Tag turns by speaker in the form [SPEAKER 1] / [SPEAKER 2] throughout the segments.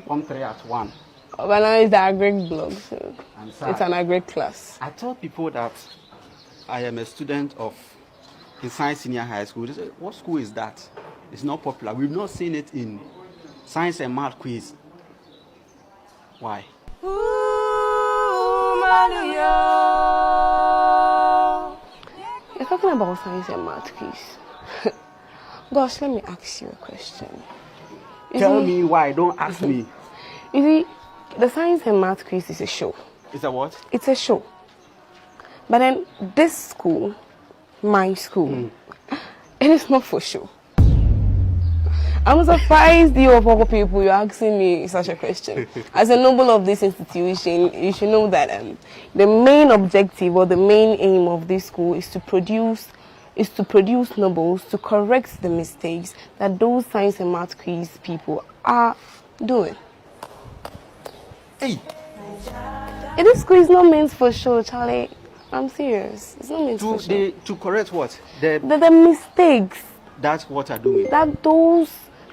[SPEAKER 1] Form 3 at 1.
[SPEAKER 2] But now it's the agric block, so it's an agric class.
[SPEAKER 1] I tell people that I am a student of in Science Senior High School. They say, what school is that? It's not popular. We've not seen it in Science and Math quiz. Why?
[SPEAKER 2] You're talking about Science and Math quiz. Gosh, let me ask you a question.
[SPEAKER 1] Tell me why. Don't ask me.
[SPEAKER 2] You see, the Science and Math quiz is a show.
[SPEAKER 1] It's a what?
[SPEAKER 2] It's a show. But then this school, my school, it is not for show. I'm surprised you of all people you're asking me such a question. As a noble of this institution, you should know that the main objective or the main aim of this school is to produce nobles to correct the mistakes that those Science and Math quiz people are doing.
[SPEAKER 1] Hey.
[SPEAKER 2] This school is not meant for show, Charlie. I'm serious. It's not meant for show.
[SPEAKER 1] To correct what?
[SPEAKER 2] The mistakes.
[SPEAKER 1] That's what are doing.
[SPEAKER 2] That those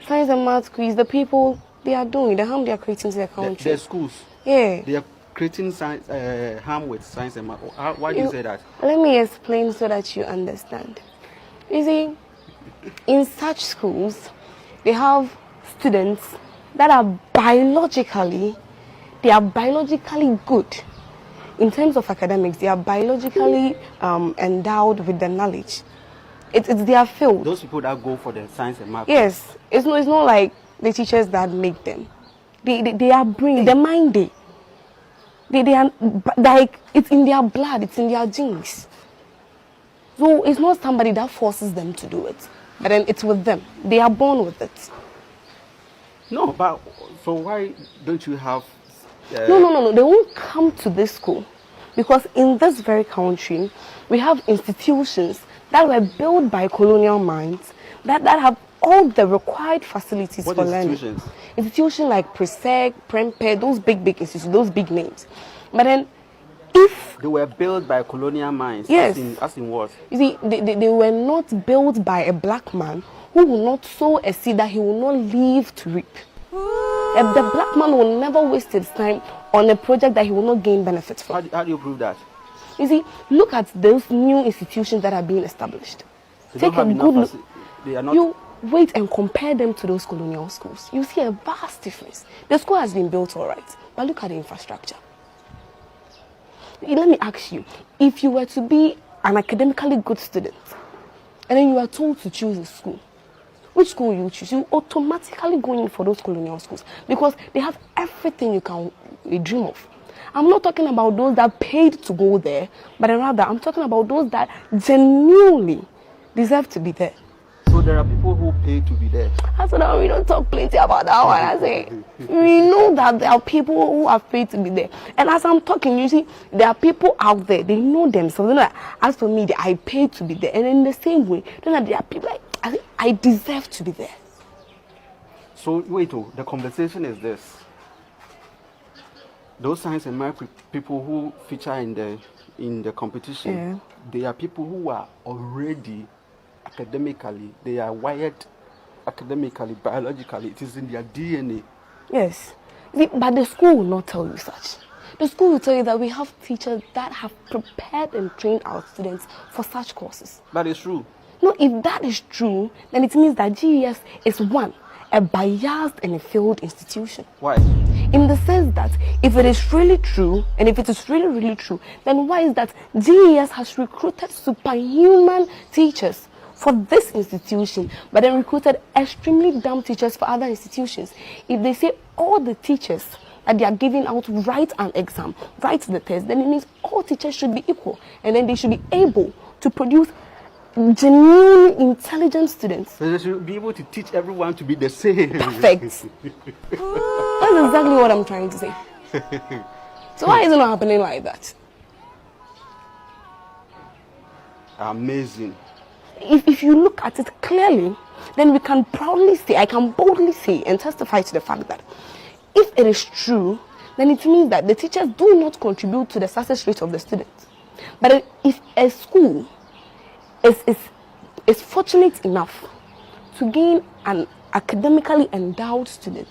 [SPEAKER 2] Science and Math quiz, the people, they are doing, the harm they are creating to their country.
[SPEAKER 1] The schools.
[SPEAKER 2] Yeah.
[SPEAKER 1] They are creating harm with Science and Math. Why do you say that?
[SPEAKER 2] Let me explain so that you understand. You see, in such schools, they have students that are biologically good. In terms of academics, they are biologically endowed with the knowledge. It's their field.
[SPEAKER 1] Those people that go for the Science and Math.
[SPEAKER 2] Yes, it's not like the teachers that make them. They are brain, the mind. They are like, it's in their blood, it's in their genes. So it's not somebody that forces them to do it, but then it's with them. They are born with it.
[SPEAKER 1] No, but so why don't you have?
[SPEAKER 2] No. They won't come to this school because in this very country we have institutions that were built by colonial minds that have all the required facilities
[SPEAKER 1] what
[SPEAKER 2] for learning. Institutions like Presec, Prempeh, those big institutions, those big names. But then, if
[SPEAKER 1] they were built by colonial minds,
[SPEAKER 2] yes,
[SPEAKER 1] as in what?
[SPEAKER 2] You see, they were not built by a black man who will not sow a seed that he will not live to reap. The black man will never waste his time on a project that he will not gain benefits from.
[SPEAKER 1] How do you prove that?
[SPEAKER 2] You see, look at those new institutions that are being established. Take a good look.
[SPEAKER 1] They are not.
[SPEAKER 2] You wait and compare them to those colonial schools. You see a vast difference. The school has been built all right, but look at the infrastructure. Let me ask you, if you were to be an academically good student, and then you are told to choose a school, which school you choose? You automatically go in for those colonial schools because they have everything you can dream of. I'm not talking about those that paid to go there, but rather I'm talking about those that genuinely deserve to be there.
[SPEAKER 1] So there are people who pay to be there.
[SPEAKER 2] I said, we don't talk plenty about that one. I say, we know that there are people who have paid to be there. And as I'm talking, you see, there are people out there, they know themselves. They know that, as for me, I paid to be there. And in the same way, there are people like, I deserve to be there.
[SPEAKER 1] So wait, the conversation is this. Those Science and Math people who feature in the competition, they are people who are already academically, they are wired academically, biologically, it is in their DNA.
[SPEAKER 2] Yes, but the school will not tell you such. The school will tell you that we have teachers that have prepared and trained our students for such courses.
[SPEAKER 1] That is true.
[SPEAKER 2] No, if that is true, then it means that GES is a biased and a failed institution.
[SPEAKER 1] Why?
[SPEAKER 2] In the sense that if it is really true, and if it is really, really true, then why is that GES has recruited superhuman teachers for this institution, but then recruited extremely dumb teachers for other institutions? If they say all the teachers that they are giving out write an exam, write the test, then it means all teachers should be equal, and then they should be able to produce genuine, intelligent students.
[SPEAKER 1] So they should be able to teach everyone to be the same.
[SPEAKER 2] Perfect. That's exactly what I'm trying to say. So why is it not happening like that?
[SPEAKER 1] Amazing.
[SPEAKER 2] If you look at it clearly, then we can proudly say, I can boldly say and testify to the fact that if it is true, then it means that the teachers do not contribute to the success rate of the students. But if a school is fortunate enough to gain an academically endowed student,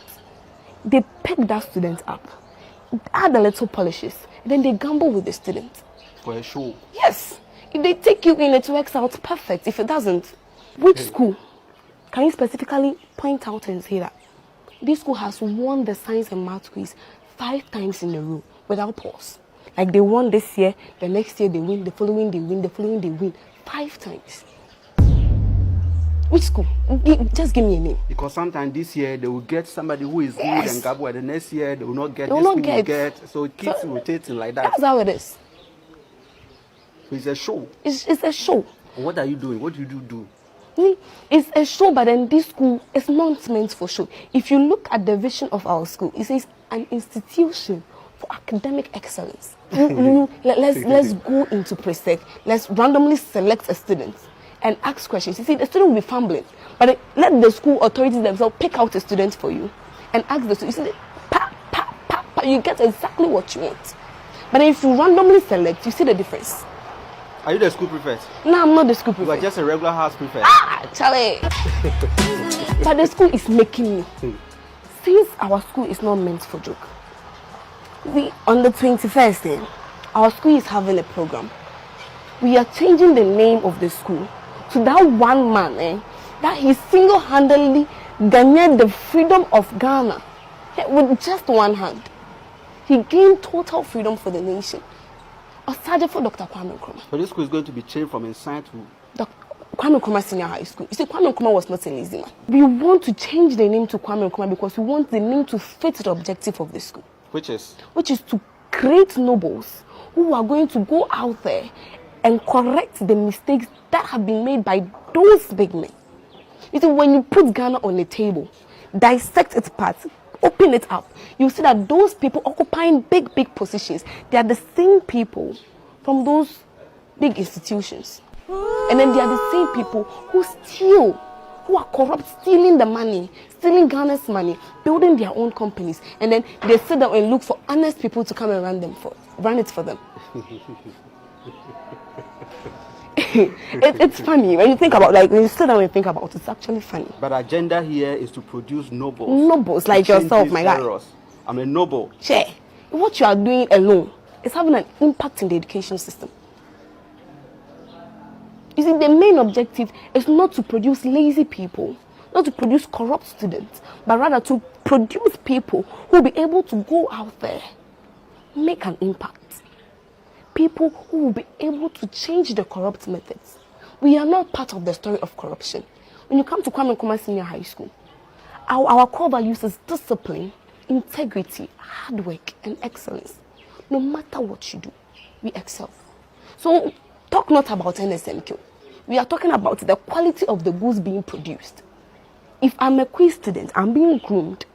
[SPEAKER 2] they pick that student up, add a little polishes, and then they gamble with the student.
[SPEAKER 1] For a show?
[SPEAKER 2] Yes. If they take you in, it works out perfect. If it doesn't, which school? Can you specifically point out and say that this school has won the science and math quiz 5 times in a row without pause? Like they won this year, the next year they win, the following they win, the following they win 5 times. Which school? Just give me a name.
[SPEAKER 1] Because sometimes this year they will get somebody who is good and gabble, and the next year they will not get.
[SPEAKER 2] They will not get.
[SPEAKER 1] So it keeps rotating like that.
[SPEAKER 2] That's how it is.
[SPEAKER 1] So it's a show.
[SPEAKER 2] It's a show.
[SPEAKER 1] What are you doing? What do you do?
[SPEAKER 2] It's a show, but then this school is not meant for show. If you look at the vision of our school, it says an institution for academic excellence. Let's go into pre-sec. Let's randomly select a student and ask questions. You see, the student will be fumbling, but let the school authorities themselves pick out a student for you and ask the student. You see, you get exactly what you want. But if you randomly select, you see the difference.
[SPEAKER 1] Are you the school prefect?
[SPEAKER 2] No, I'm not the school prefect.
[SPEAKER 1] You are just a regular house prefect.
[SPEAKER 2] Charlie. But the school is making me. Since our school is not meant for joke, on the 21st, our school is having a program. We are changing the name of the school to that one man, that he single-handedly gained the freedom of Ghana with just one hand. He gained total freedom for the nation. Started for Dr. Kwame Nkrumah.
[SPEAKER 1] So this school is going to be changed from inside to
[SPEAKER 2] Dr. Kwame Nkrumah Senior High School. You see, Kwame Nkrumah was not a lazy man. We want to change the name to Kwame Nkrumah because we want the name to fit the objective of the school.
[SPEAKER 1] Which is
[SPEAKER 2] to create nobles who are going to go out there and correct the mistakes that have been made by those big men. You see, when you put Ghana on the table, dissect its parts, open it up, you see that those people occupying big positions, they are the same people from those big institutions. And then they are the same people who steal, who are corrupt, stealing the money, stealing Ghana's money, building their own companies, and then they sit down and look for honest people to come and run it for them. It's funny when you think about, like, when you sit down and think about it, it's actually funny.
[SPEAKER 1] But agenda here is to produce nobles.
[SPEAKER 2] Nobles like yourself, my guy.
[SPEAKER 1] I'm a noble.
[SPEAKER 2] Che, what you are doing alone is having an impact in the education system. You see, the main objective is not to produce lazy people, not to produce corrupt students, but rather to produce people who will be able to go out there, make an impact. People who will be able to change the corrupt methods. We are not part of the story of corruption. When you come to Kwame Nkrumah Senior High School, our core values is discipline, integrity, hard work, and excellence. No matter what you do, we excel. So talk not about NMSQ. We are talking about the quality of the goods being produced. If I'm a quiz student, I'm being groomed,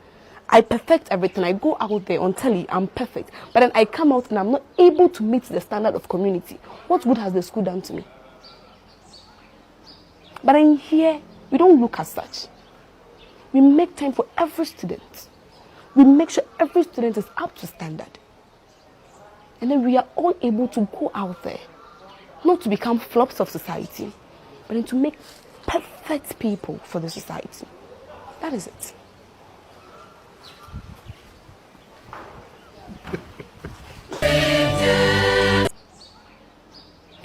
[SPEAKER 2] I perfect everything. I go out there on telly, I'm perfect. But then I come out and I'm not able to meet the standard of community. What good has the school done to me? But in here, we don't look as such. We make time for every student. We make sure every student is up to standard. And then we are all able to go out there, not to become flops of society, but then to make perfect people for the society. That is it.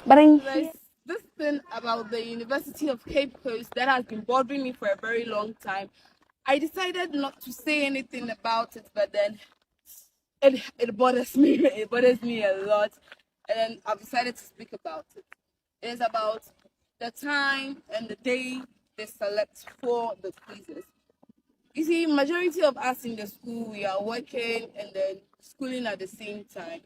[SPEAKER 2] But
[SPEAKER 3] there's this thing about the University of Cape Coast that has been bothering me for a very long time. I decided not to say anything about it, but then it bothers me. It bothers me a lot, and then I've decided to speak about it. It is about the time and the day they select for the quizzes. You see, majority of us in the school, we are working and then schooling at the same time.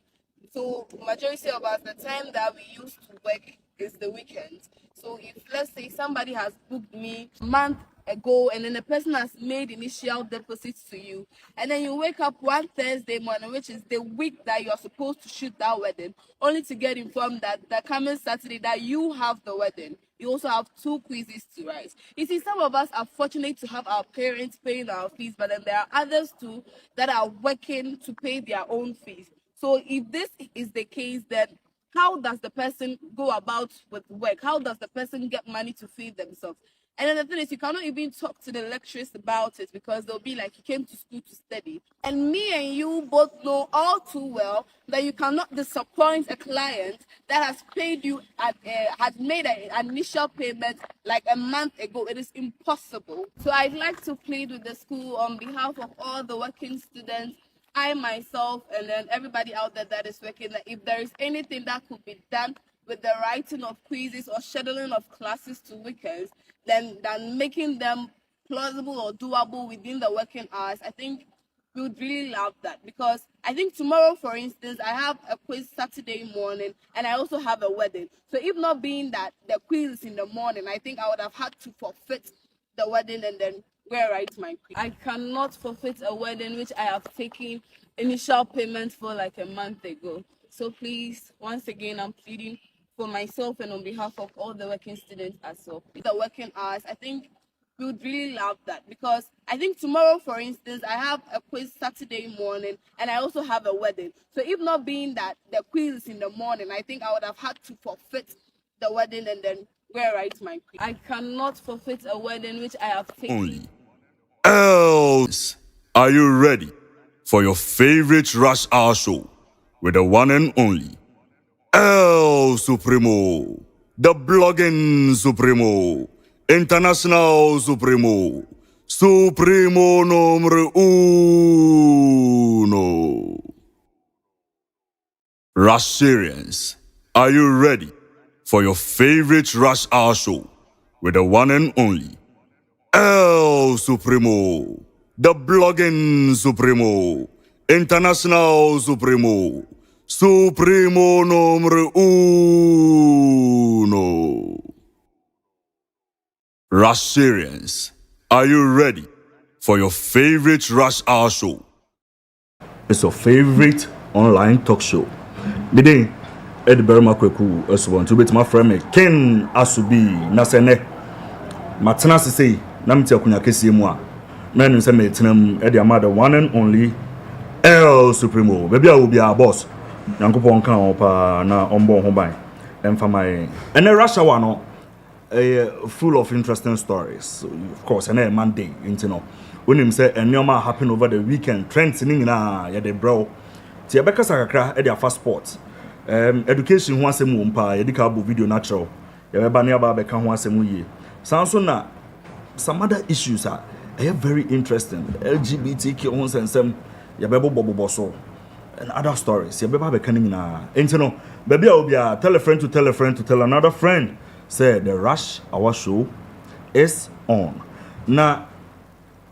[SPEAKER 3] So majority of us, the time that we used to work is the weekend. So if, let's say, somebody has booked me a month ago and then the person has made initial deposits to you, and then you wake up one Thursday morning, which is the week that you're supposed to shoot that wedding, only to get informed that the coming Saturday that you have the wedding, you also have 2 quizzes to write. You see, some of us are fortunate to have our parents paying our fees, but then there are others too that are working to pay their own fees. So if this is the case, then how does the person go about with work? How does the person get money to feed themselves? And then the thing is, you cannot even talk to the lecturers about it because they'll be like, you came to school to study. And me and you both know all too well that you cannot disappoint a client that has paid you, has made an initial payment like a month ago. It is impossible. So I'd like to plead with the school on behalf of all the working students, I myself, and then everybody out there that is working, that if there is anything that could be done with the writing of quizzes or scheduling of classes to weekends, than making them plausible or doable within the working hours, I think we would really love that. Because I think tomorrow, for instance, I have a quiz Saturday morning and I also have a wedding. So if not being that the quiz is in the morning, I think I would have had to forfeit the wedding and then write my quiz. I cannot forfeit a wedding which I have taken initial payment for like a month ago. So please, once again, I'm pleading for myself and on behalf of all the working students as well. The working hours, I think we would really love that. Because I think tomorrow, for instance, I have a quiz Saturday morning and I also have a wedding. So if not being that the quiz is in the morning, I think I would have had to forfeit the wedding and then write my quiz. I cannot forfeit a wedding which I have taken.
[SPEAKER 4] Only. Else, are you ready for your favorite Rush Hour show with the one and only El Supremo, the blogging Supremo, international Supremo, Supremo numero uno. Rusharians, are you ready for your favorite Rush Hour show with the one and only El Supremo, the blogging Supremo, international Supremo, Supremo numero uno. Rusharians, are you ready for your favorite Rush Hour show? It's your favorite online talk show. Today, Edinburgh Makweku is one to be my friend Ken Asu-B Nasene. Matana say, Namti Akunya Kesi Mua. Men say me tenam Eddie Amada one and only El Supremo. Baby, I will be our boss. Yankopon kan opa na ombo ho ban emfa my and the Rush Hour no full of interesting stories. So, of course, and a Monday, you know. When him say and nyoma happen over the weekend, trends in na ya de bro. Ti abeka sakakra e dia fast sport. Education ho asem wo mpa ye dika bo video natural. Ya be ba ne aba beka ho asem yie. Sanso na some other issues are very interesting. LGBTQ ho sensem ya be bobo so. And other stories. You better be coming now. And you know, baby, I will be tell a friend to tell a friend to tell another friend. Say the Rush Hour show is on. Now,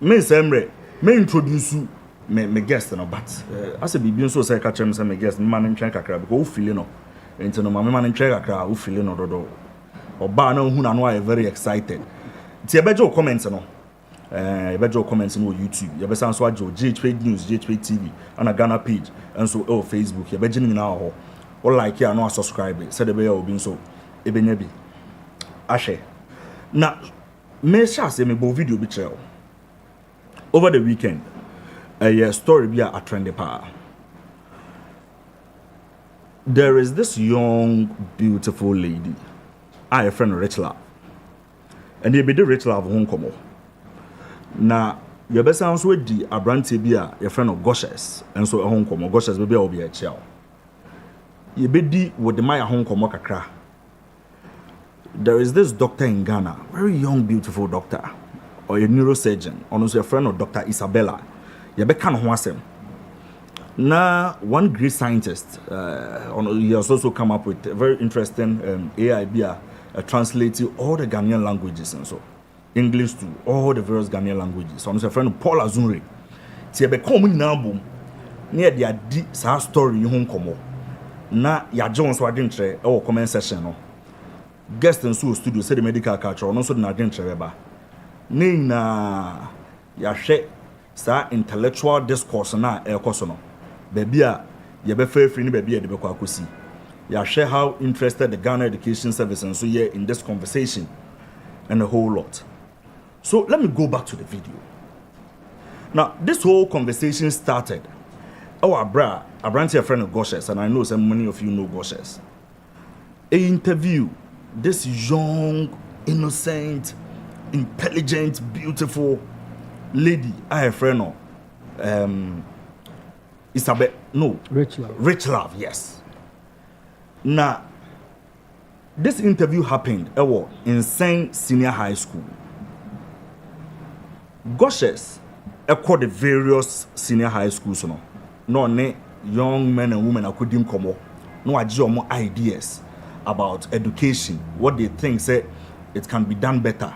[SPEAKER 4] me Semre, me introduce you, me guest no, but as a baby, so say catch me say me guest, me man in train kakra because who feel no. And you know, my man in train kakra who feel no do. Oba na hu na no are very excited. Ti ebejo comments no. You better comments on YouTube. You better answer GhPage News, GhPage TV, and a Ghana page, and so Facebook. You better now or like you no subscribe. Say the way you been so. Ebenyebi. Ashe. Now, me shall say me bo video be trail. Over the weekend, a story be a trend power. There is this young, beautiful lady. I a friend Richlove, and they be the Richlove home come. Na your best sounds with the Abrante Bia, your friend of Goshes, and so a home come, Goshes baby will be a child. You be di with the Maya home come kakra. There is this doctor in Ghana, very young, beautiful doctor, or a neurosurgeon, or also a friend of Dr. Isabella. You be kind of wasem. Now, one great scientist, he has also come up with a very interesting AI Bia, translating all the Ghanaian languages and so. English to all the various Ghanaian languages. So I'm a friend of Paul Azunre. See, I be coming now, boom. Near the sa story you home come. Na ya Jones wa didn't try our comment session. No. Guest in studio said the medical culture, no so na didn't try ba. Na ya share sa intellectual discourse na e koso no. Baby a ya be free ni baby e de be kwa akosi. Ya share how interested the Ghana Education Service and so here in this conversation and a whole lot. So let me go back to the video. Now, this whole conversation started. Our brand friend of Goshes, and I know so many of you know Goshes. They interview this young, innocent, intelligent, beautiful lady. I have a friend no. Isabel, no. Richlove, yes. Now, this interview happened in Saint Senior High School. Goshes, across the various senior high schools, no young men and women couldn't come up. No ideas about education, what they think say it can be done better,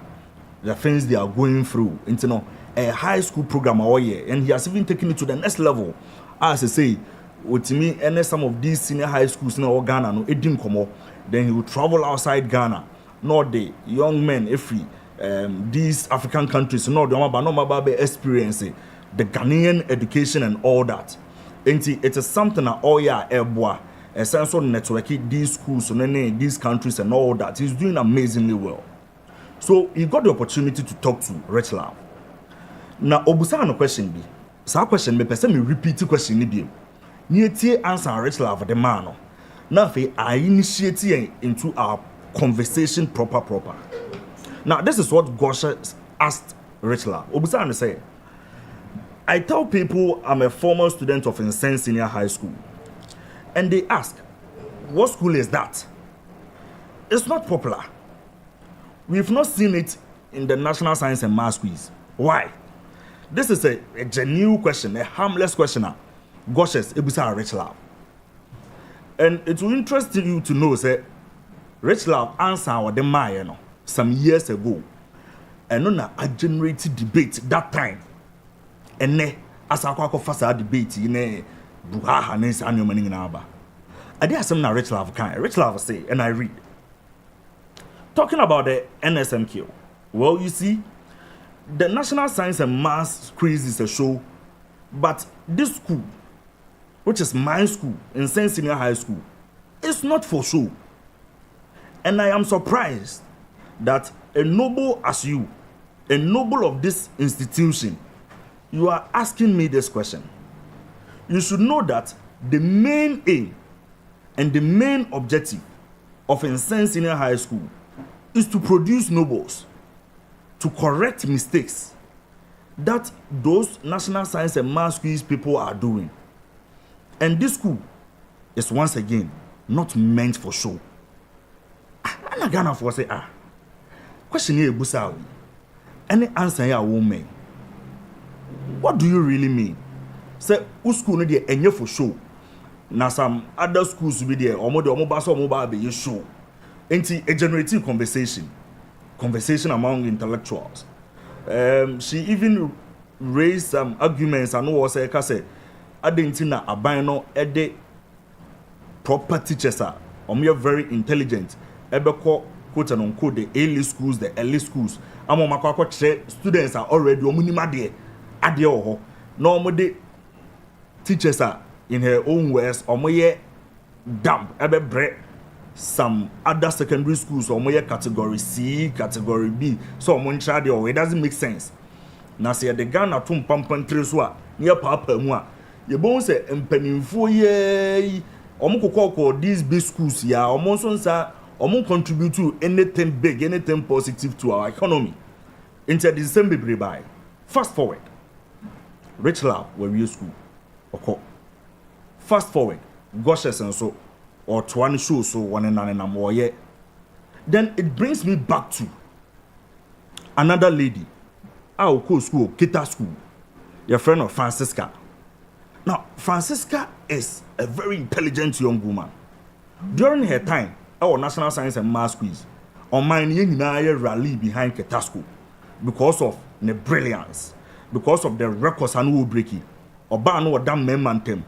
[SPEAKER 4] the things they are going through. Into a high school program and he has even taken it to the next level. As I say, with me, and some of these senior high schools in Ghana, no, it didn't come up. Then he would travel outside Ghana. Not the young men, these African countries, no, the experience the Ghanaian education and all that. And it is something that a sense of networking these schools and these countries and all that. He's doing amazingly well. So he got the opportunity to talk to Richlove. Now, Obusa no question be. So question me person me repeat the question ni bi. Ni etie answer Richlove the man. Now I initiate into our conversation proper. Now this is what Gosha asked Richlove. Obusa no say, I tell people I'm a former student of Insane Senior High School. And they ask, what school is that? It's not popular. We've not seen it in the National Science and Maths quiz. Why? This is a genuine question, a harmless questioner. Goshes, Ebusa Richlove. And it will interest you to know, say, Richlove answered the man some years ago. And on a generated debate that time. And ne as I call for debate in Buhaha Ness annual money in Aba. I did some Richlove kind. Richlove say, and I read. Talking about the NMSQ. Well, you see, the National Science and Maths quiz is a show, but this school, which is my school, in Saint Senior High School, is not for show. And I am surprised that a noble as you, a noble of this institution, you are asking me this question. You should know that the main aim and the main objective of Insane Senior High School is to produce nobles, to correct mistakes that those National Science and Maths quiz people are doing. And this school is once again not meant for show. I'm not gonna for say question here Busawi. Any answer here woman. What do you really mean? Say, who school no dey enye for show? Na some other schools be there, omo baso omo be show. Enti a generative conversation among intellectuals. She even raised some arguments and was say, adentina abano ede proper teachers are very intelligent. Ebeko quote and unquote the A-list schools, the elite schools. Amo makwa students are already omunima there. Ade oho. Normally teachers are in her own words omoye dump ebe some other secondary schools omoye category C, category B. So omoncha de it doesn't make sense. Na say the Ghana tum pampan treso a near papa mu a ye bon say empanimfo ye omukokoko these big schools ya omonso nsa omon contribute to anything big, anything positive to our economy. Into the same bebre by. Fast forward. Richlove where we school. Okay. Fast forward. Goshes and so or Twan show so one and more yet. Then it brings me back to another lady. Our co school, KATASCO. Your friend of Francisca. Now, Francisca is a very intelligent young woman. During her time, our National Science and Maths quiz, on my rally behind KATASCO because of the brilliance, because of the records and who breaking. Oba no damn memantem.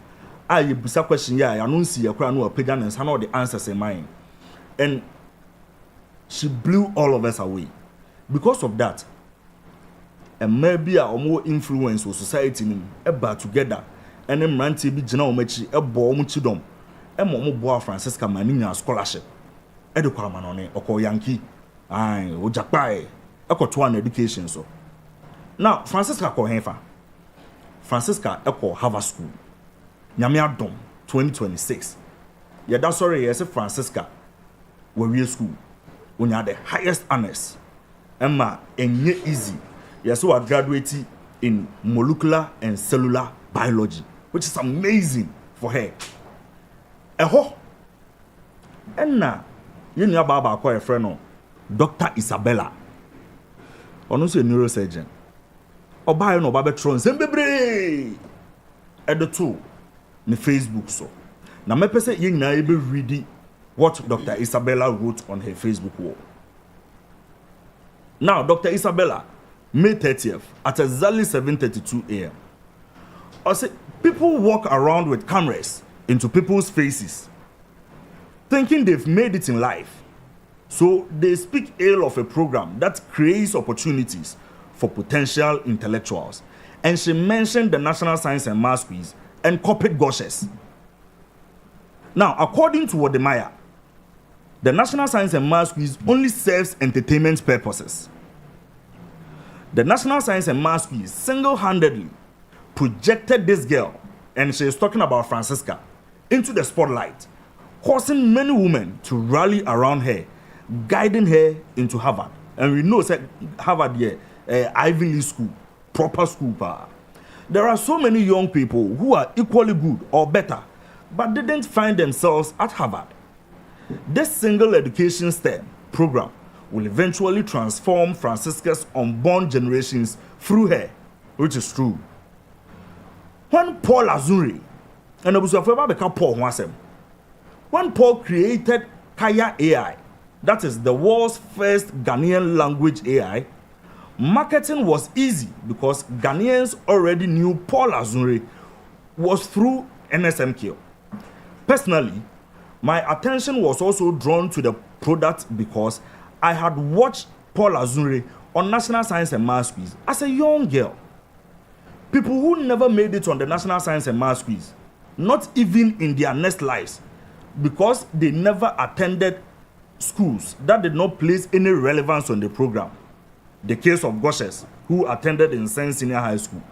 [SPEAKER 4] I busa question ya, I don't see a crown or pagan and all the answers in mind. And she blew all of us away. Because of that, and maybe a more influence of society in eba together, and then ranty be general mechi, a bomb chidom, and Momo Boa Francisca Manina scholarship. Educamanone, or Yankee, aye, or Japai, a Cotuan education so. Now, Francisca Kohefa. Francisca Echo Harvard School. Nyamia Dom 2026. Yeah, that's sorry, yes, Francisca. Where school. When you had the highest honors. Emma enye easy. Yes, so I graduated in molecular and cellular biology, which is amazing for her. And now, you know about a friend, Dr. Isabella. Ono so a neurosurgeon. Oba no Babetron Zembebre. At the two, the Facebook so. Now, me pese you na able read what Dr. Isabella wrote on her Facebook wall. Now, Dr. Isabella, May 30th at exactly 7:32 a.m. I say people walk around with cameras into people's faces, thinking they've made it in life. So they speak ill of a program that creates opportunities for potential intellectuals. And she mentioned the National Science and Maths Quiz and corporate gushes. Now, according to Wodemaya, the National Science and Maths Quiz only serves entertainment purposes. The National Science and Maths Quiz single-handedly projected this girl, and she is talking about Francisca, into the spotlight, causing many women to rally around her, guiding her into Harvard. And we know that Harvard here, Ivy League school, proper school. There are so many young people who are equally good or better, but didn't find themselves at Harvard. This single education STEM program will eventually transform Francisca's unborn generations through her, which is true. When Paul Azuri, and when Paul created Kaya AI, that is the world's first Ghanaian language AI, marketing was easy because Ghanaians already knew Paul Azuri was through NMSQ. Personally, my attention was also drawn to the product because I had watched Paul Azuri on National Science and Maths Quiz as a young girl. People who never made it on the National Science and Maths Quiz, not even in their next lives, because they never attended schools that did not place any relevance on the program. The case of Goshes, who attended in Saint Senior High School.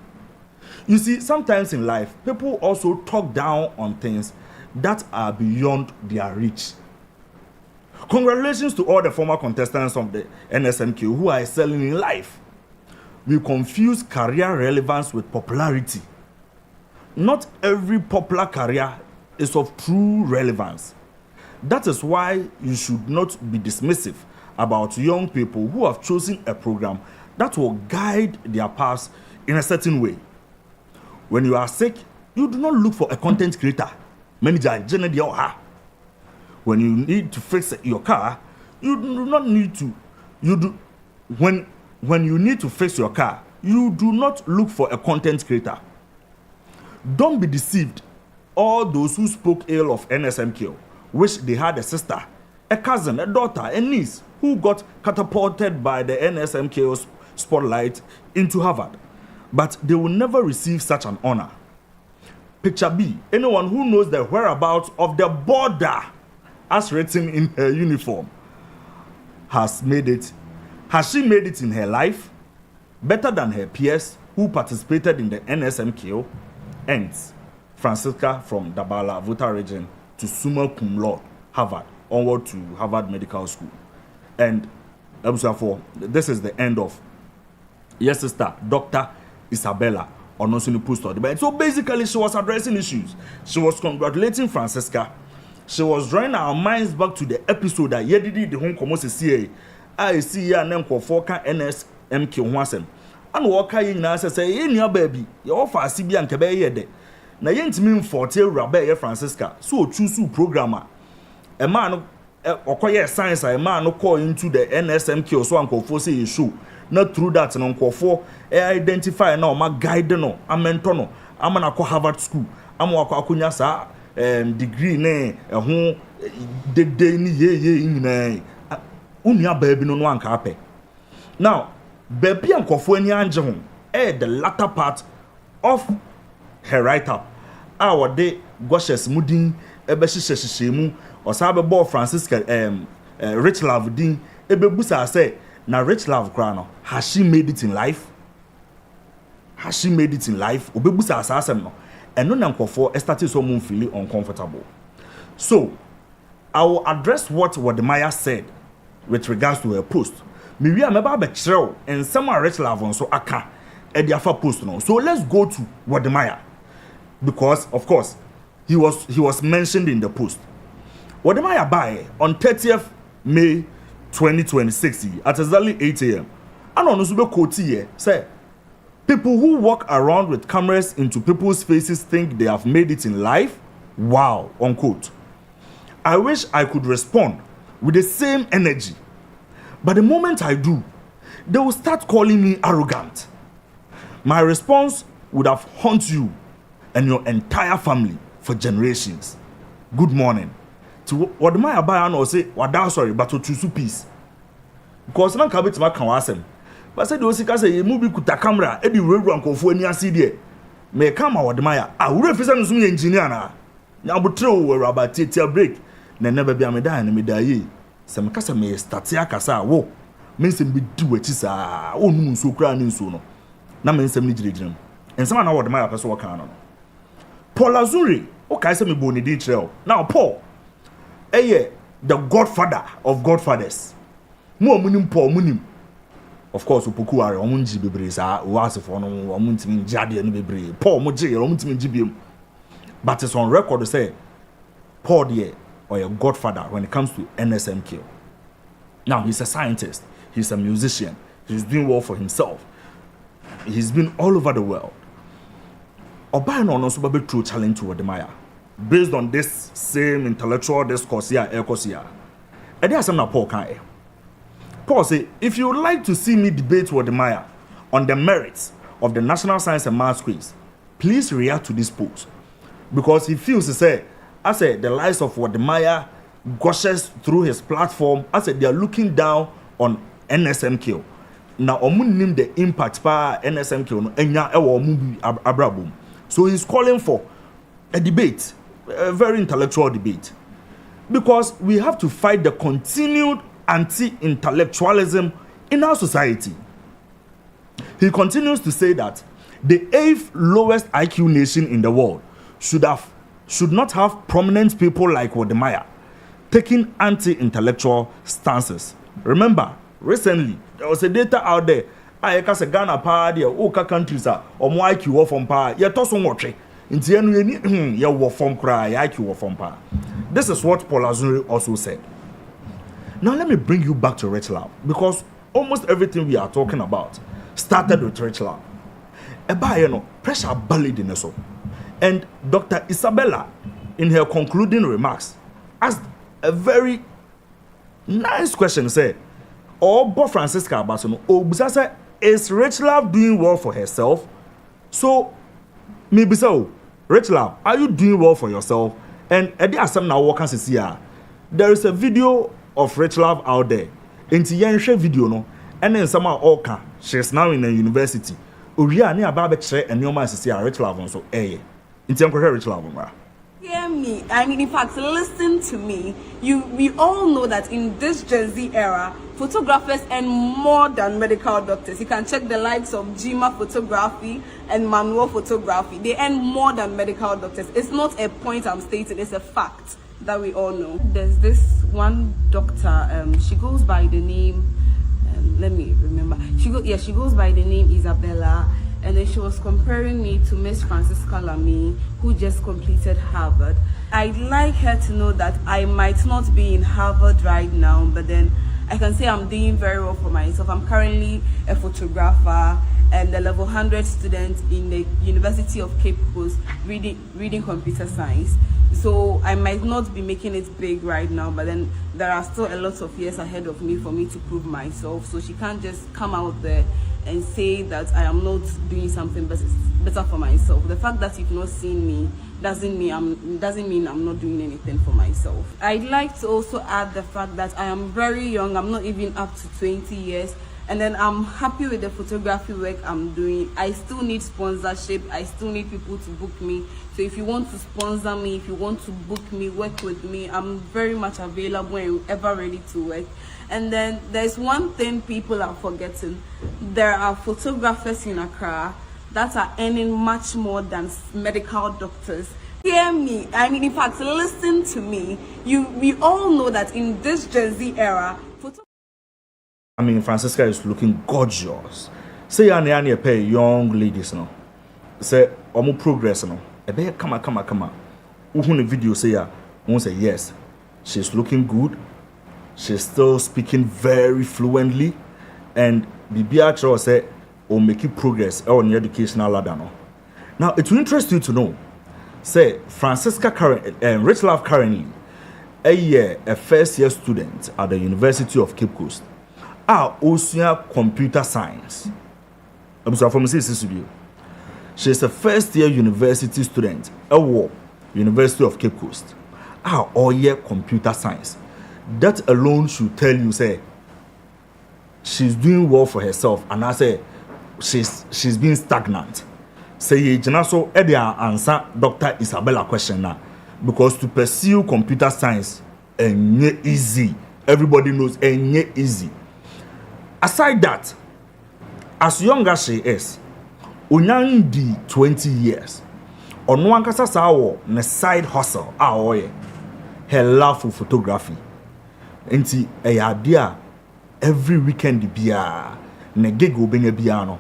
[SPEAKER 4] You see, sometimes in life, people also talk down on things that are beyond their reach. Congratulations to all the former contestants of the NMSQ who are excelling in life. We confuse career relevance with popularity. Not every popular career is of true relevance. That is why you should not be dismissive about young people who have chosen a program that will guide their paths in a certain way. When you are sick, you do not look for a content creator. When you need to fix your car, you do not need to. When you need to fix your car, you do not look for a content creator. Don't be deceived. All those who spoke ill of NMSQ wish they had a sister, a cousin, a daughter, a niece who got catapulted by the NMSQ spotlight into Harvard. But they will never receive such an honor. Picture B, anyone who knows the whereabouts of the border as written in her uniform has made it. Has she made it in her life better than her peers who participated in the NMSQ? Ends. Francisca from Dabala, Vuta region, to summa cum laude, Harvard, onward to Harvard Medical School. And this is the end of yes, sister, Dr. Isabella on Nosuni Post. So basically, she was addressing issues. She was congratulating Francisca. She was drawing our minds back to the episode that Yedidi the home commerce I see ya and then Kofoka NMSQ Wasem. And Walker in answer say, in your baby, your offer CB and Cabay. Na yentimi 40 Rabbe Francisca so choose programmer a man okoye science a man no call into the NMSQ so ankofo say show not through that no ankofo identify na o ma guide no amento no amana ko Harvard school amwa akonya sa degree ne ho de ni ye nyina unia baby no anka ape. Now baby ankofo ani anje ho the latter part of her write-up. Our day Goshes Mudin Ebeshishemu or Sabe Francisca Richlove Din Ebebusa say na Richlove Crano. Has she made it in life? Has she made it in life? Obebusa assassin no. And no nankofo started someone feeling uncomfortable. So I will address what Wodemaya said with regards to her post. me we am about betrayal and some are Richlove on so aka e dey afa post no. So let's go to Wodemaya, because of course he was mentioned in the post. Wodemaya by on 30th May 2026 at exactly 8 a.m. and on Asu-B quote here say people who walk around with cameras into people's faces think they have made it in life. Wow, unquote. I wish I could respond with the same energy, but the moment I do, they will start calling me arrogant. My response would have haunted you and your entire family for generations. Good morning. To what my abaya no say, wada sorry, but to choose peace. Because na kabit ma kan wasem. But say the osika say you move kuta camera, e di reru ankofo ani ase de. Me come Wodemaya. A wure fisa no so engineer na. Na botre wo raba titia break. Na neba bia me da na me da yi. Se me kasa me start akasa wo. Me nsem bi di wachi saa. Onu nso kura ni nso no. Na me nsem ni giregiram. Ensem na Wodemaya pese wo kan no. Paul Azuri, okay say me bo ni di trail. Now Paul the godfather of godfathers. Mo munim Paul munim. Of course opoku are omunji bebre sa wasefo no omuntimi jade no bebre. Paul mo je omuntimi jibiem. But it's on record to say Paul there or a godfather when it comes to NMSQ. Now he's a scientist, he's a musician, he's doing well for himself. He's been all over the world. Oba no also be true challenge to Wodemaya. Based on this same intellectual discourse here, and there's some Paul can. Paul say, if you would like to see me debate Wodemaya on the merits of the National Science and Maths quiz, please react to this post. Because he feels to say, I said the lies of Wodemaya gushes through his platform. I said they are looking down on NMSQ. Now, name the impact pa NMSQ enya ewo omu abrabum. So he's calling for a debate, a very intellectual debate, because we have to fight the continued anti-intellectualism in our society. He continues to say that the 8th lowest IQ nation in the world should not have prominent people like Wodemaya taking anti-intellectual stances. Remember, recently there was a data out there. I can say Ghana pa there, oka countries are or more IQ from pa. Ye to so much. Inti enu ye wo from cry IQ wo from pa. This is what Paul Azuri also said. Now let me bring you back to Richlove, because almost everything we are talking about started with Richlove. Eba you know, pressure bullied in us. And Dr. Isabella, in her concluding remarks, asked a very nice question. Say, Bo Francisca Abasono, Obusasa, is Richlove doing well for herself? So, maybe so. Richlove, are you doing well for yourself? And there are some now working here. There is a video of Richlove out there. Inti yen video no, and then some are she's now in a university. Uriya ni ababe share and your man see Richlove so Inti yen Richlove.
[SPEAKER 3] Hear me. I mean, in fact, listen to me. We all know that in this Gen Z era, photographers earn more than medical doctors. You can check the likes of Jima photography and manual photography. They earn more than medical doctors. It's not a point I'm stating, it's a fact that we all know. There's this one doctor, she goes by the name, let me remember. She goes by the name Isabella. And then she was comparing me to Miss Francisca Lamy, who just completed Harvard. I'd like her to know that I might not be in Harvard right now, but then I can say I'm doing very well for myself. I'm currently a photographer and a level 100 student in the University of Cape Coast reading computer science. So I might not be making it big right now, but then there are still a lot of years ahead of me for me to prove myself. So she can't just come out there and say that I am not doing something better for myself. The fact that you've not seen me doesn't mean I'm not doing anything for myself. I'd like to also add the fact that I am very young. I'm not even up to 20 years. And then I'm happy with the photography work I'm doing. I still need sponsorship. I still need people to book me. So if you want to sponsor me, if you want to book me, work with me, I'm very much available and ever ready to work. And then there's one thing people are forgetting. There are photographers in Accra that are earning much more than medical doctors. Hear me. I mean, in fact, listen to me. We all know that in this Gen Z era,
[SPEAKER 4] I mean, Francisca is looking gorgeous. Say you pay young ladies no. Say omo progress no. Ebe come. Who the video say ya? Won't say yes. She's looking good. She's still speaking very fluently, and Bibia say or making progress on the educational ladder no. Now it will interest you to know. Say Francisca Richlove currently a first year student at the University of Cape Coast. Also computer science. She's a first year university student at University of Cape Coast. All year computer science. That alone should tell you say she's doing well for herself, and I say she's been stagnant. Say you so answer Dr. Isabella question now, because to pursue computer science ain't easy. Everybody knows ain't easy. Aside that, as young as she is, Unyandi 20 years, on one kasa sawo na side hustle her love for photography. Enti idea every weekend bia na gig obenya bia no.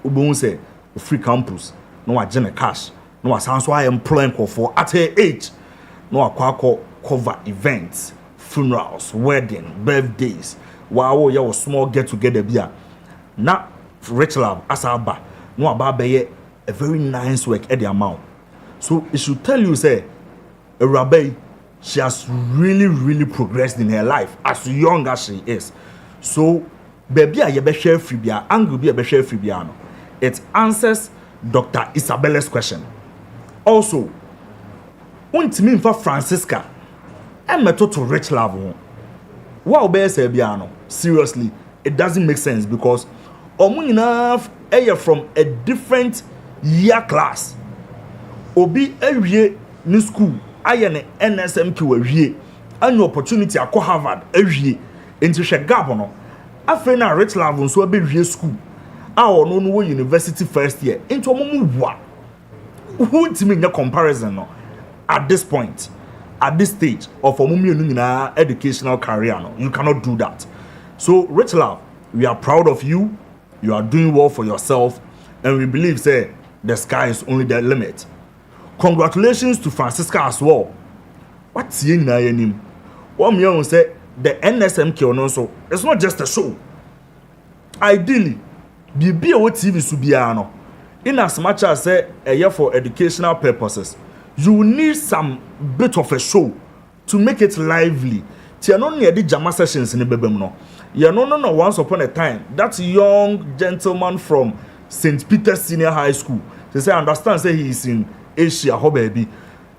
[SPEAKER 4] Ubon say free campus, no agenda cash, no asanso I employing for at her age, no akwa cover events, funerals, wedding, birthdays. Wow, you was small get together bia. Na Richlove asaba, no about a very nice work at the amount. So it should tell you say a rabbi, she has really progressed in her life as young as she is. So baby a be share free bia, angle be a share free bia no. It answers Dr. Isabella's question. Also, untimi for Francisca, I'm to Richlove. Wow, be say biano. Seriously, it doesn't make sense because enough from a different year class. Obi every new school, I an NMSQ every and opportunity at Harvard every into Shagabono. After na Richlove so be school. Our no university first year into a move. Who to make a comparison no? At this point, at this stage of a educational career, no, you cannot do that. So, Richlove, we are proud of you. You are doing well for yourself, and we believe say the sky is only the limit. Congratulations to Francisca as well. What's in name? One million say the NMSQ also. It's not just a show. Ideally, BBO TV Subiano. In as much as say a year for educational purposes, you need some bit of a show to make it lively. Tia no near the jama sessions in the bebemno. You no once upon a time that young gentleman from St. Peter's Senior High School. They say understand say he is in Asia, ho baby.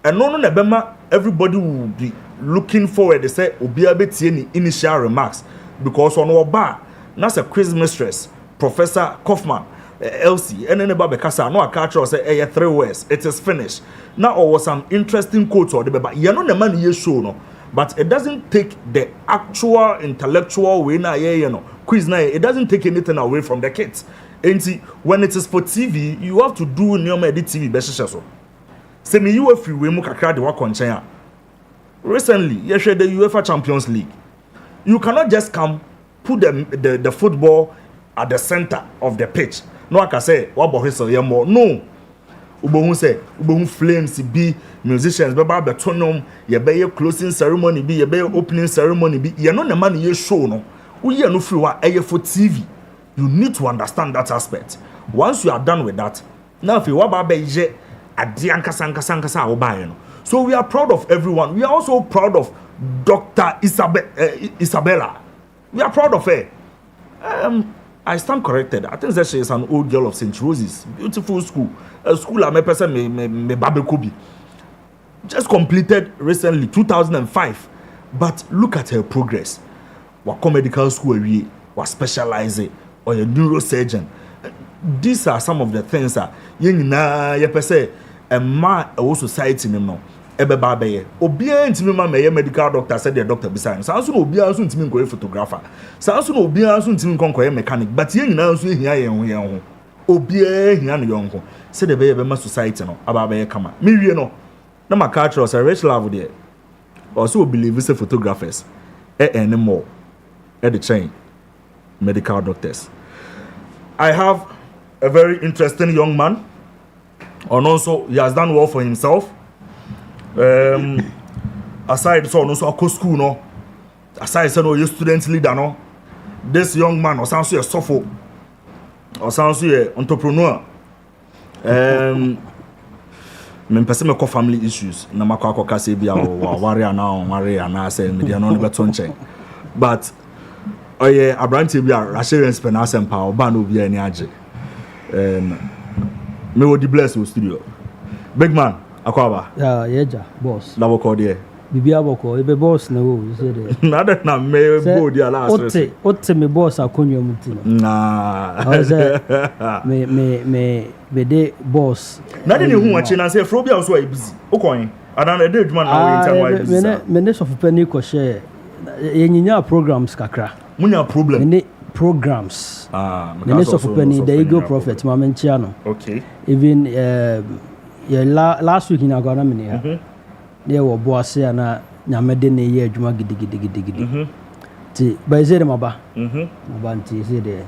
[SPEAKER 4] And no nebema everybody will be looking forward. They say obiabeti any initial remarks because on our bar that's a quiz mistress. Professor Kaufman, Elsie, and then about Bekasa, no, I catch us say 3 words. It is finished. Now, or some interesting quotes or the baby. You know the money you show, no, but it doesn't take the actual intellectual way. Now, you know, quiz now, it doesn't take anything away from the kids. And see, when it is for TV, you have to do new edit TV best so. Say me you if you we mukakra the work on China. Recently, you share the UEFA Champions League. You cannot just come put the football at the center of the pitch. No, I can say, what about his more? No. Ubohun say, Ubohun flames be musicians, baba betonum, ye be closing ceremony be, ye be opening ceremony be. You know the money you show no. We no free wa for TV. You need to understand that aspect. Once you are done with that, now if you wa ba je adiankasa obaye no. So we are proud of everyone. We are also proud of Dr. Isabella. We are proud of her. I stand corrected. I think that she is an old girl of St. Rose's. Beautiful school. A school I'm a person me Babekobi. Just completed recently, 2005. But look at her progress. What medical school we was specializing or a neurosurgeon. These are some of the things that you say a man a society no. Ebe babe obia ntimi ma me medical doctor said the doctor beside sanso no obia so ntimi nkoye photographer sanso no obia so ntimi nkoye mechanic but ye nyina so ehia ye ho obia ehia no yonko said the be ma society no ababe kama me wie no na ma culture say Richlove there also believe say photographers more at the chain medical doctors. I have a very interesting young man, and also he has done well for himself. Aside so also go school no, aside so no student leader no, this young man or sounds a sopho, or sounds a entrepreneur. Me person me ko family issues na makwa akoka se bia wo ware ana say me dia no ne beto nchen, but oye abrante bia Rashad spend asem pa oba no bia ni age. Me wo di bless wo studio big man akwaba
[SPEAKER 5] yeah boss
[SPEAKER 4] la boko there
[SPEAKER 5] bibia boko ebe boss na wo you say there
[SPEAKER 4] na that na me go there last
[SPEAKER 5] otte me boss akonyo mutino
[SPEAKER 4] na
[SPEAKER 5] me de boss
[SPEAKER 4] na de ne hu achi na say frobia so ay busy okon adan na de adwuma na wo intern why busy
[SPEAKER 5] me ne so fupani ko share yenyinya programs kakra
[SPEAKER 4] munya problem
[SPEAKER 5] me programs me ne so fupani the Eagle Prophet mamenchia no
[SPEAKER 4] okay
[SPEAKER 5] even last week in agona me ne there were boss na nyamede ne ye adwuma gidigidi ti ba ze de maba nti ze de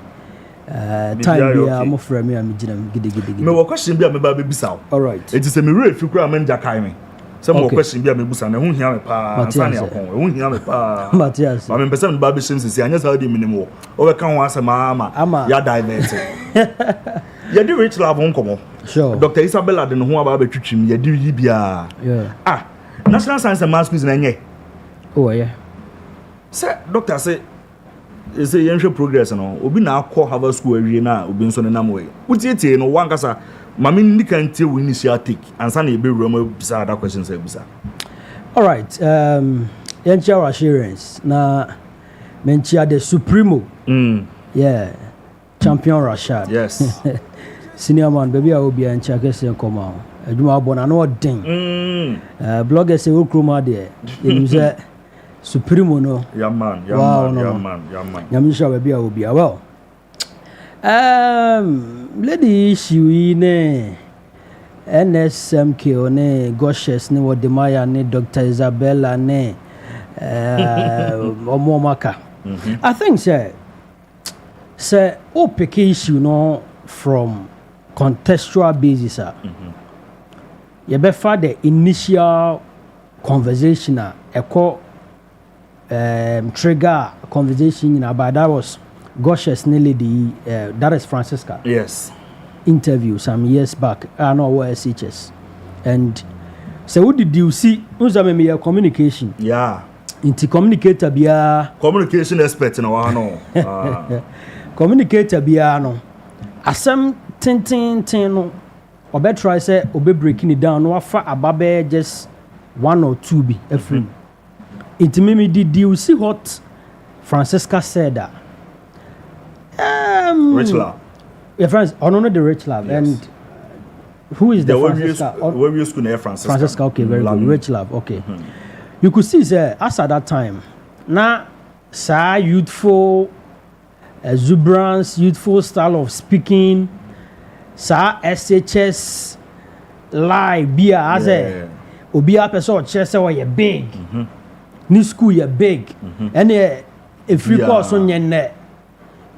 [SPEAKER 5] time bia mo frɛ me am ginam gidigidi
[SPEAKER 4] me wo question bia me ba be bisa
[SPEAKER 5] all right
[SPEAKER 4] it is a me refi kura man jakai me some more question bia me busa na hu hia me pa ansane akon hu hia me pa
[SPEAKER 5] Matthias
[SPEAKER 4] ba me pese me ba be shim sisi anya sa di minimo o be kan ho asema ama ya divert ya di Richlove nkomo
[SPEAKER 5] sure
[SPEAKER 4] Dr. Isabella de no ho aba be twitwim ya di yi bia National Science and Maths quiz na nye
[SPEAKER 5] oh yeah
[SPEAKER 4] say doctor say yenhwe progress no obi na akọ Harvard school awie na obi nso ne nam we utietie no wankasa mame ni kan tie we initial take ansa na ebe wura ma bisa other questions ebisa
[SPEAKER 5] all right yenchia assurance na menchia the supremo yeah champion Rashad
[SPEAKER 4] yes
[SPEAKER 5] senior man baby a obi anchia kese nkoma adwuma abona na odin blogger say okroma de use supremo no
[SPEAKER 4] man
[SPEAKER 5] nyamisha baby a obi well lady issue ne NMSQ ne Goshes ne Wodemaya ne Dr. Isabella ne Omomaka I think say pick issue no from contextual basis you better the initial conversation trigger conversation about that was Goshes ne lady that is Francisca
[SPEAKER 4] yes
[SPEAKER 5] interview some years back I know what SHS and so what did you see me communication
[SPEAKER 4] yeah
[SPEAKER 5] into communicator bia
[SPEAKER 4] communication expert na wa no
[SPEAKER 5] communicator bia no asem tin no obe try say obe breaking it down no afa ababe just one or two be every into me did you see what Francisca said that
[SPEAKER 4] Richlove
[SPEAKER 5] your friends no the Richlove
[SPEAKER 4] yes.
[SPEAKER 5] And who is the Francisca
[SPEAKER 4] where we school near Francisca
[SPEAKER 5] okay very good Richlove okay you could see say as at that time na youthful exuberance youthful style of speaking SHS live bia as obi a person chese we big ni school you big and if you course on yen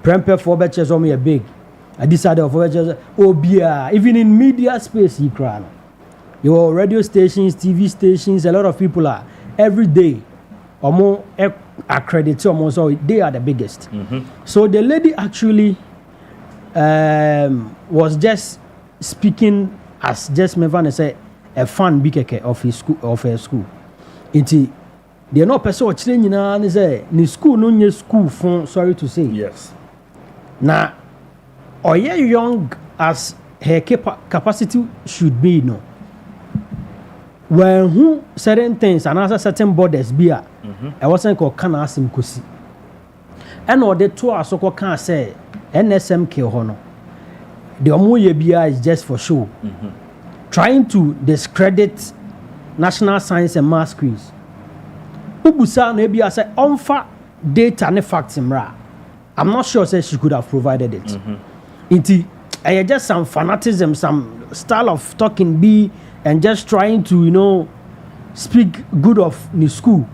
[SPEAKER 5] prepare for better so me big I decided for better obia even in media space you cry your radio stations TV stations a lot of people are every day or more accredited almost so they are the biggest so the lady actually was just speaking as just me van say a fan bikeke of his school of her school inti they no person o chire nyina ne say ni school no nye school fun sorry to say
[SPEAKER 4] yes
[SPEAKER 5] na oye young as her capacity should be no when who certain things and other certain borders be I wasn't called can ask him kosi and or the two are so can say NMSQ hono the omoye bia is just for show trying to discredit National Science and Maths quiz ubusa no bia say onfa data ne facts mra I'm not sure say she could have provided it inti just some fanatism some style of talking be and just trying to speak good of the school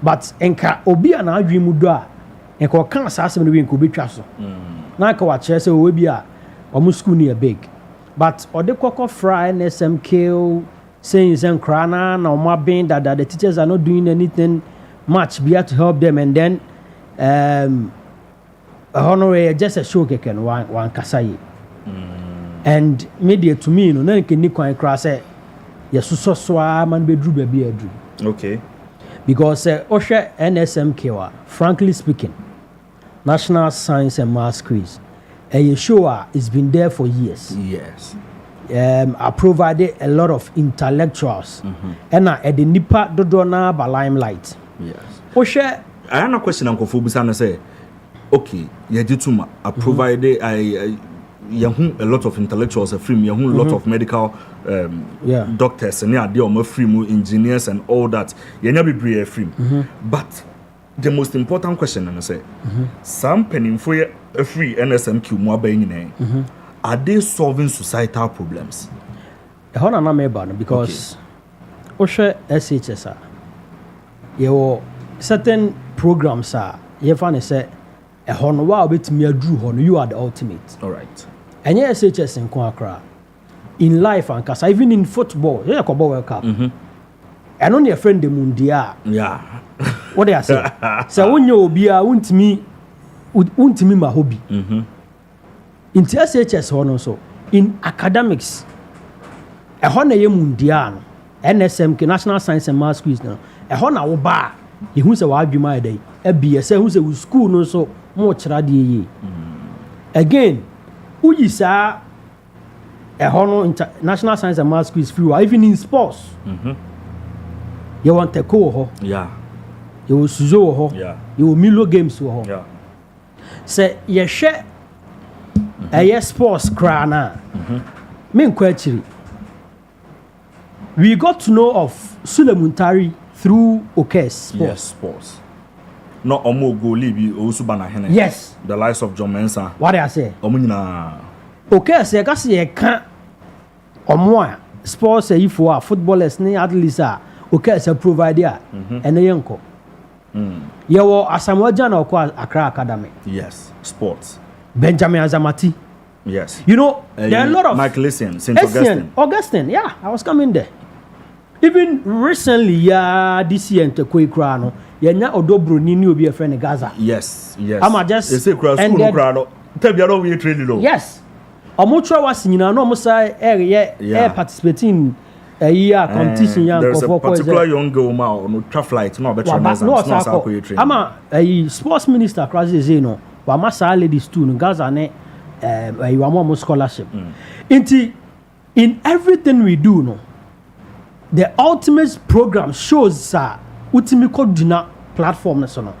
[SPEAKER 5] but enka obi ana adwimu do a nko kan saa asem no bi nko betwa so na ka wa kire say we bi a omo school near big but ode kokko fry NSMQ saying krana na omo ben that the teachers are not doing anything much be to help them and then honor just a show keken one kasai and media to me no na nke ni kwan kra say yesuso so man be dru ba bi adru
[SPEAKER 4] okay
[SPEAKER 5] because ohwe NSMQ frankly speaking National Science and Maths Quiz a show it's been there for years.
[SPEAKER 4] Yes.
[SPEAKER 5] I provided a lot of intellectuals and at the nipa dodona ba limelight.
[SPEAKER 4] Yes.
[SPEAKER 5] Ohwe
[SPEAKER 4] I have a question uncle Fubusana say okay, Yajituma I provided a lot of intellectuals a free a lot of medical doctors and yeah they are free engineers and all that. Yenya be free. But the most important question and I say some penning for a free NSMQ more are they solving societal problems?
[SPEAKER 5] Hona na me ba no because ohwe SHS you certain programs are you find say a hono wa obetimi adru hono you are the ultimate.
[SPEAKER 4] All right.
[SPEAKER 5] And yes, SHS in Kwakra in life and cause even in football, yeah, Kobo World Cup. And on your friend the Mundia.
[SPEAKER 4] Yeah.
[SPEAKER 5] What do I say? So when you be a want me my hobby. In SHS honor so in academics, a honor ye Mundian, NSMQ National Science and Maths Quiz now. A honor will bar. He who's a wild my day. A BS who's a school no so much radi. Again. Uji sa National Science and Maths Quiz free even in sports. You want to go
[SPEAKER 4] yeah.
[SPEAKER 5] You will Suzo ho.
[SPEAKER 4] Yeah.
[SPEAKER 5] You will Milo games ho.
[SPEAKER 4] Yeah.
[SPEAKER 5] Say ye share a sports crana. Main question. We got to know of Sulemuntari through Okes sports.
[SPEAKER 4] Yes, sports. Not Omo go libi Osubana Hene.
[SPEAKER 5] Yes.
[SPEAKER 4] The likes of John Mensa.
[SPEAKER 5] What do I say?
[SPEAKER 4] Omunina.
[SPEAKER 5] Okay, say kasi ye can Omo sports say for footballers ni athletes are okay say provider and yenko. Yewo Asamoah na okwa Accra Academy.
[SPEAKER 4] Yes, sports.
[SPEAKER 5] Benjamin Azamati.
[SPEAKER 4] Yes.
[SPEAKER 5] You know, there are a lot of
[SPEAKER 4] Michael Essien, St. Augustine.
[SPEAKER 5] Augustine, yeah, I was coming there. Even recently, this year in Tekwe Yenya Oduro ni obi a friend in Gaza.
[SPEAKER 4] Yes, yes.
[SPEAKER 5] I'm just
[SPEAKER 4] they say cross school crowd. Tell me we trade low.
[SPEAKER 5] Yes. Omutra was nyina no mo say air participating a year competition young
[SPEAKER 4] there's a particular young girl no traffic light no better no
[SPEAKER 5] ama a sports minister cross say no wa masa ladies too no Gaza ne you am scholarship. In everything we do no the ultimate program shows sir ultimate coordinate platform na so no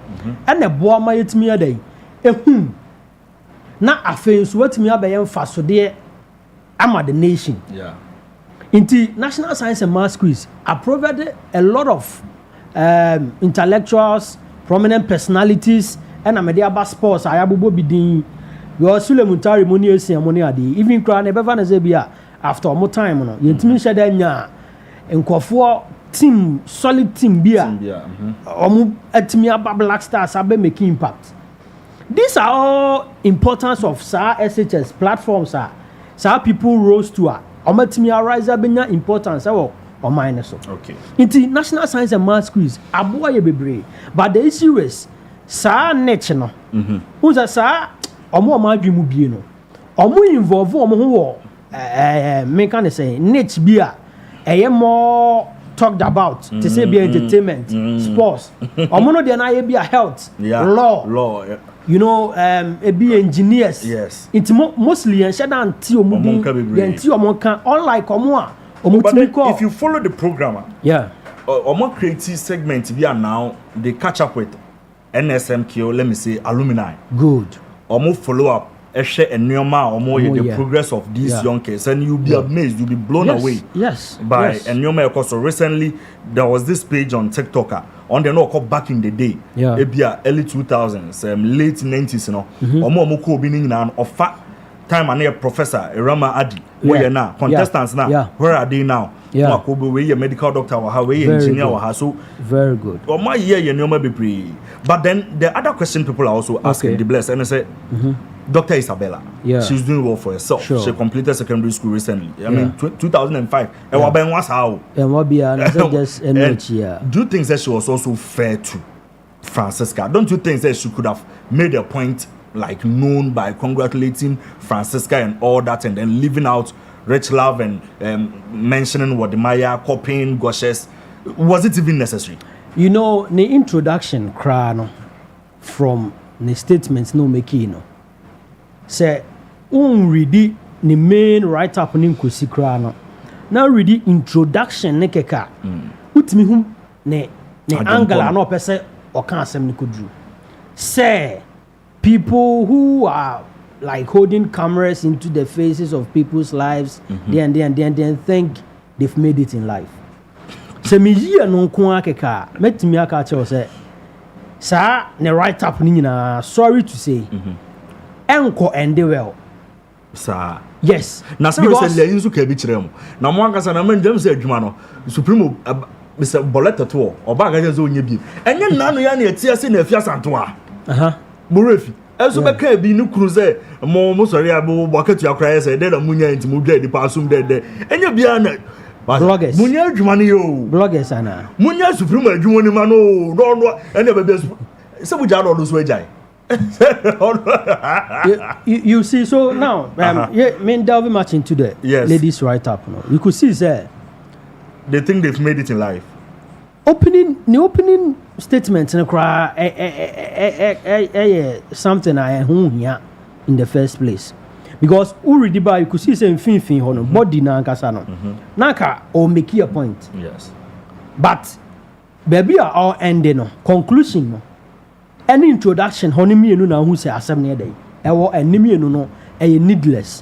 [SPEAKER 5] and the boy ma yetimi adai na afenso watimi abayen faso de ama the nation.
[SPEAKER 4] Yeah.
[SPEAKER 5] National Science and Maths Quiz I provided a lot of intellectuals, prominent personalities and Amediaba sports ayabubo bidin your Sulemuntari money adi even crown never na zebia after more time no yentimi sheda nya nkofo team solid team bia omu atimi aba Black Stars abe making impact. These are all importance of SHS platforms sir people rose to omatimi arise abenya importance or mine so.
[SPEAKER 4] Okay.
[SPEAKER 5] National Science and Maths Quiz aboa ye bebre but the issue is niche no. Who's a omo amadwemu bie no. Omo involve omo ho me can say niche bia more talked about to say be entertainment, sports. Omo no dey na be a health, law. Yeah. You know, be engineers.
[SPEAKER 4] Yes.
[SPEAKER 5] It's mostly and shadan ti omo kan unlike omo
[SPEAKER 4] if you follow the program,
[SPEAKER 5] yeah.
[SPEAKER 4] Omo creative segment we are now they catch up with NSMQ, let me say alumni.
[SPEAKER 5] Good.
[SPEAKER 4] Omo follow up share and the progress of these young kids and you'll be amazed, you'll be blown away by and so recently there was this page on TikTok on the no back in the day early 2000s late 90s you know omo ko bi ni na offer time and a professor Rama Adi where now contestants now where are they now?
[SPEAKER 5] Yeah.
[SPEAKER 4] We a medical doctor or how we engineer or how so
[SPEAKER 5] very good.
[SPEAKER 4] Or my year you know maybe pre. But then the other question people are also asking the bless and I say Dr. Isabella.
[SPEAKER 5] Yeah.
[SPEAKER 4] She's doing well for herself.
[SPEAKER 5] Sure.
[SPEAKER 4] She completed secondary school recently. I mean 2005. And what Ben was how?
[SPEAKER 5] And what be just
[SPEAKER 4] do you think that she was also fair to Francisca? Don't you think that she could have made a point like known by congratulating Francisca and all that and then leaving out Richlove and mentioning what the Maya copying gushes? Was it even necessary?
[SPEAKER 5] You know, the introduction crano from the statements no making no. Say read the main write up in kusi crano. Now read the introduction ne keka. Utimi hum ne angle no pese or can't say ni kudru. Say people who are like holding cameras into the faces of people's lives, then think they've made it in life. So me year no kwa keka metimi aka che say sa ne write up ni na sorry to say enko ende well
[SPEAKER 4] sir.
[SPEAKER 5] Yes.
[SPEAKER 4] Na say recently inzu ka bi kire mu. Na mo ankasa na man jam say adwuma no supremo Mr. Boletta to oba ga je onye bi. Enye nna no ya na etia se na afia santo a. Borefi. Eso be ka bi ni kuru say mo sorry abo bokatu akra say de na munya ntimo dwa di pa asum de. Enye bia na
[SPEAKER 5] bloggers.
[SPEAKER 4] Munya adwuma no yo.
[SPEAKER 5] Bloggers ana.
[SPEAKER 4] Munya supremo adwuma ni ma no do ene be be se bu ja do so ajai.
[SPEAKER 5] you see, so now, delving much into the ladies' write up. No? You could see there.
[SPEAKER 4] They think they've made it in life.
[SPEAKER 5] Opening statements in something I here in the first place. Because already by you could see saying fin hono body na kasano. Naka or make a point.
[SPEAKER 4] Yes.
[SPEAKER 5] But baby are all ending no conclusion no. Any introduction honey me no na who say asem ne dey e wo enemy no e needless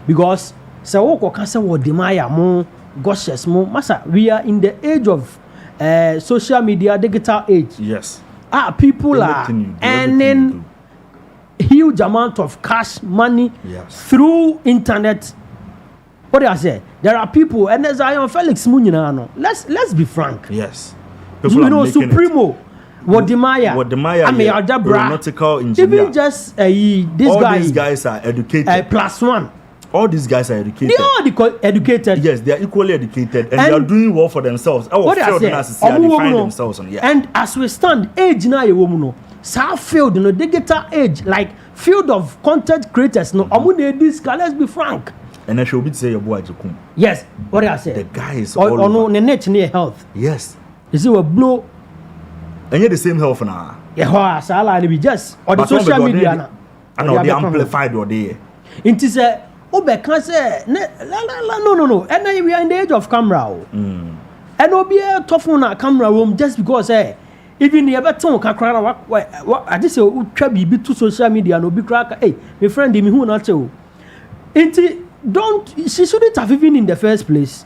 [SPEAKER 5] because say wo ko kase wo demaya mo goshes mo masa we are in the age of social media digital age.
[SPEAKER 4] Yes.
[SPEAKER 5] People are earning huge amount of cash money through internet. What do I say? There are people and as Zion Felix Munyina no. Let's be frank.
[SPEAKER 4] Yes.
[SPEAKER 5] People you know Supremo Wodimaya, I'm a
[SPEAKER 4] aeronautical engineer.
[SPEAKER 5] Even just this
[SPEAKER 4] all
[SPEAKER 5] guy.
[SPEAKER 4] These guys are educated.
[SPEAKER 5] +1.
[SPEAKER 4] All these guys are educated.
[SPEAKER 5] They are educated.
[SPEAKER 4] Yes, they are equally educated and they are doing well for themselves.
[SPEAKER 5] What I say?
[SPEAKER 4] Define themselves.
[SPEAKER 5] And as we stand, age na ye woman no. Sa field no digital age like field of content creators no. This guy, let's be frank.
[SPEAKER 4] And I should be say your boy Jakum.
[SPEAKER 5] Yes, what I say?
[SPEAKER 4] The guy is all
[SPEAKER 5] over. No, net near health.
[SPEAKER 4] Yes.
[SPEAKER 5] You see what blow.
[SPEAKER 4] And you're the same health now.
[SPEAKER 5] Yeah, so be just or the social media na.
[SPEAKER 4] And they amplified or they.
[SPEAKER 5] It is a Obe can say no. And now we are in the age of camera. And Obe a tough on a camera room just because even the ever tongue can cry what I just say be to social media no be crack. Hey, my friend me who not you. She shouldn't have even in the first place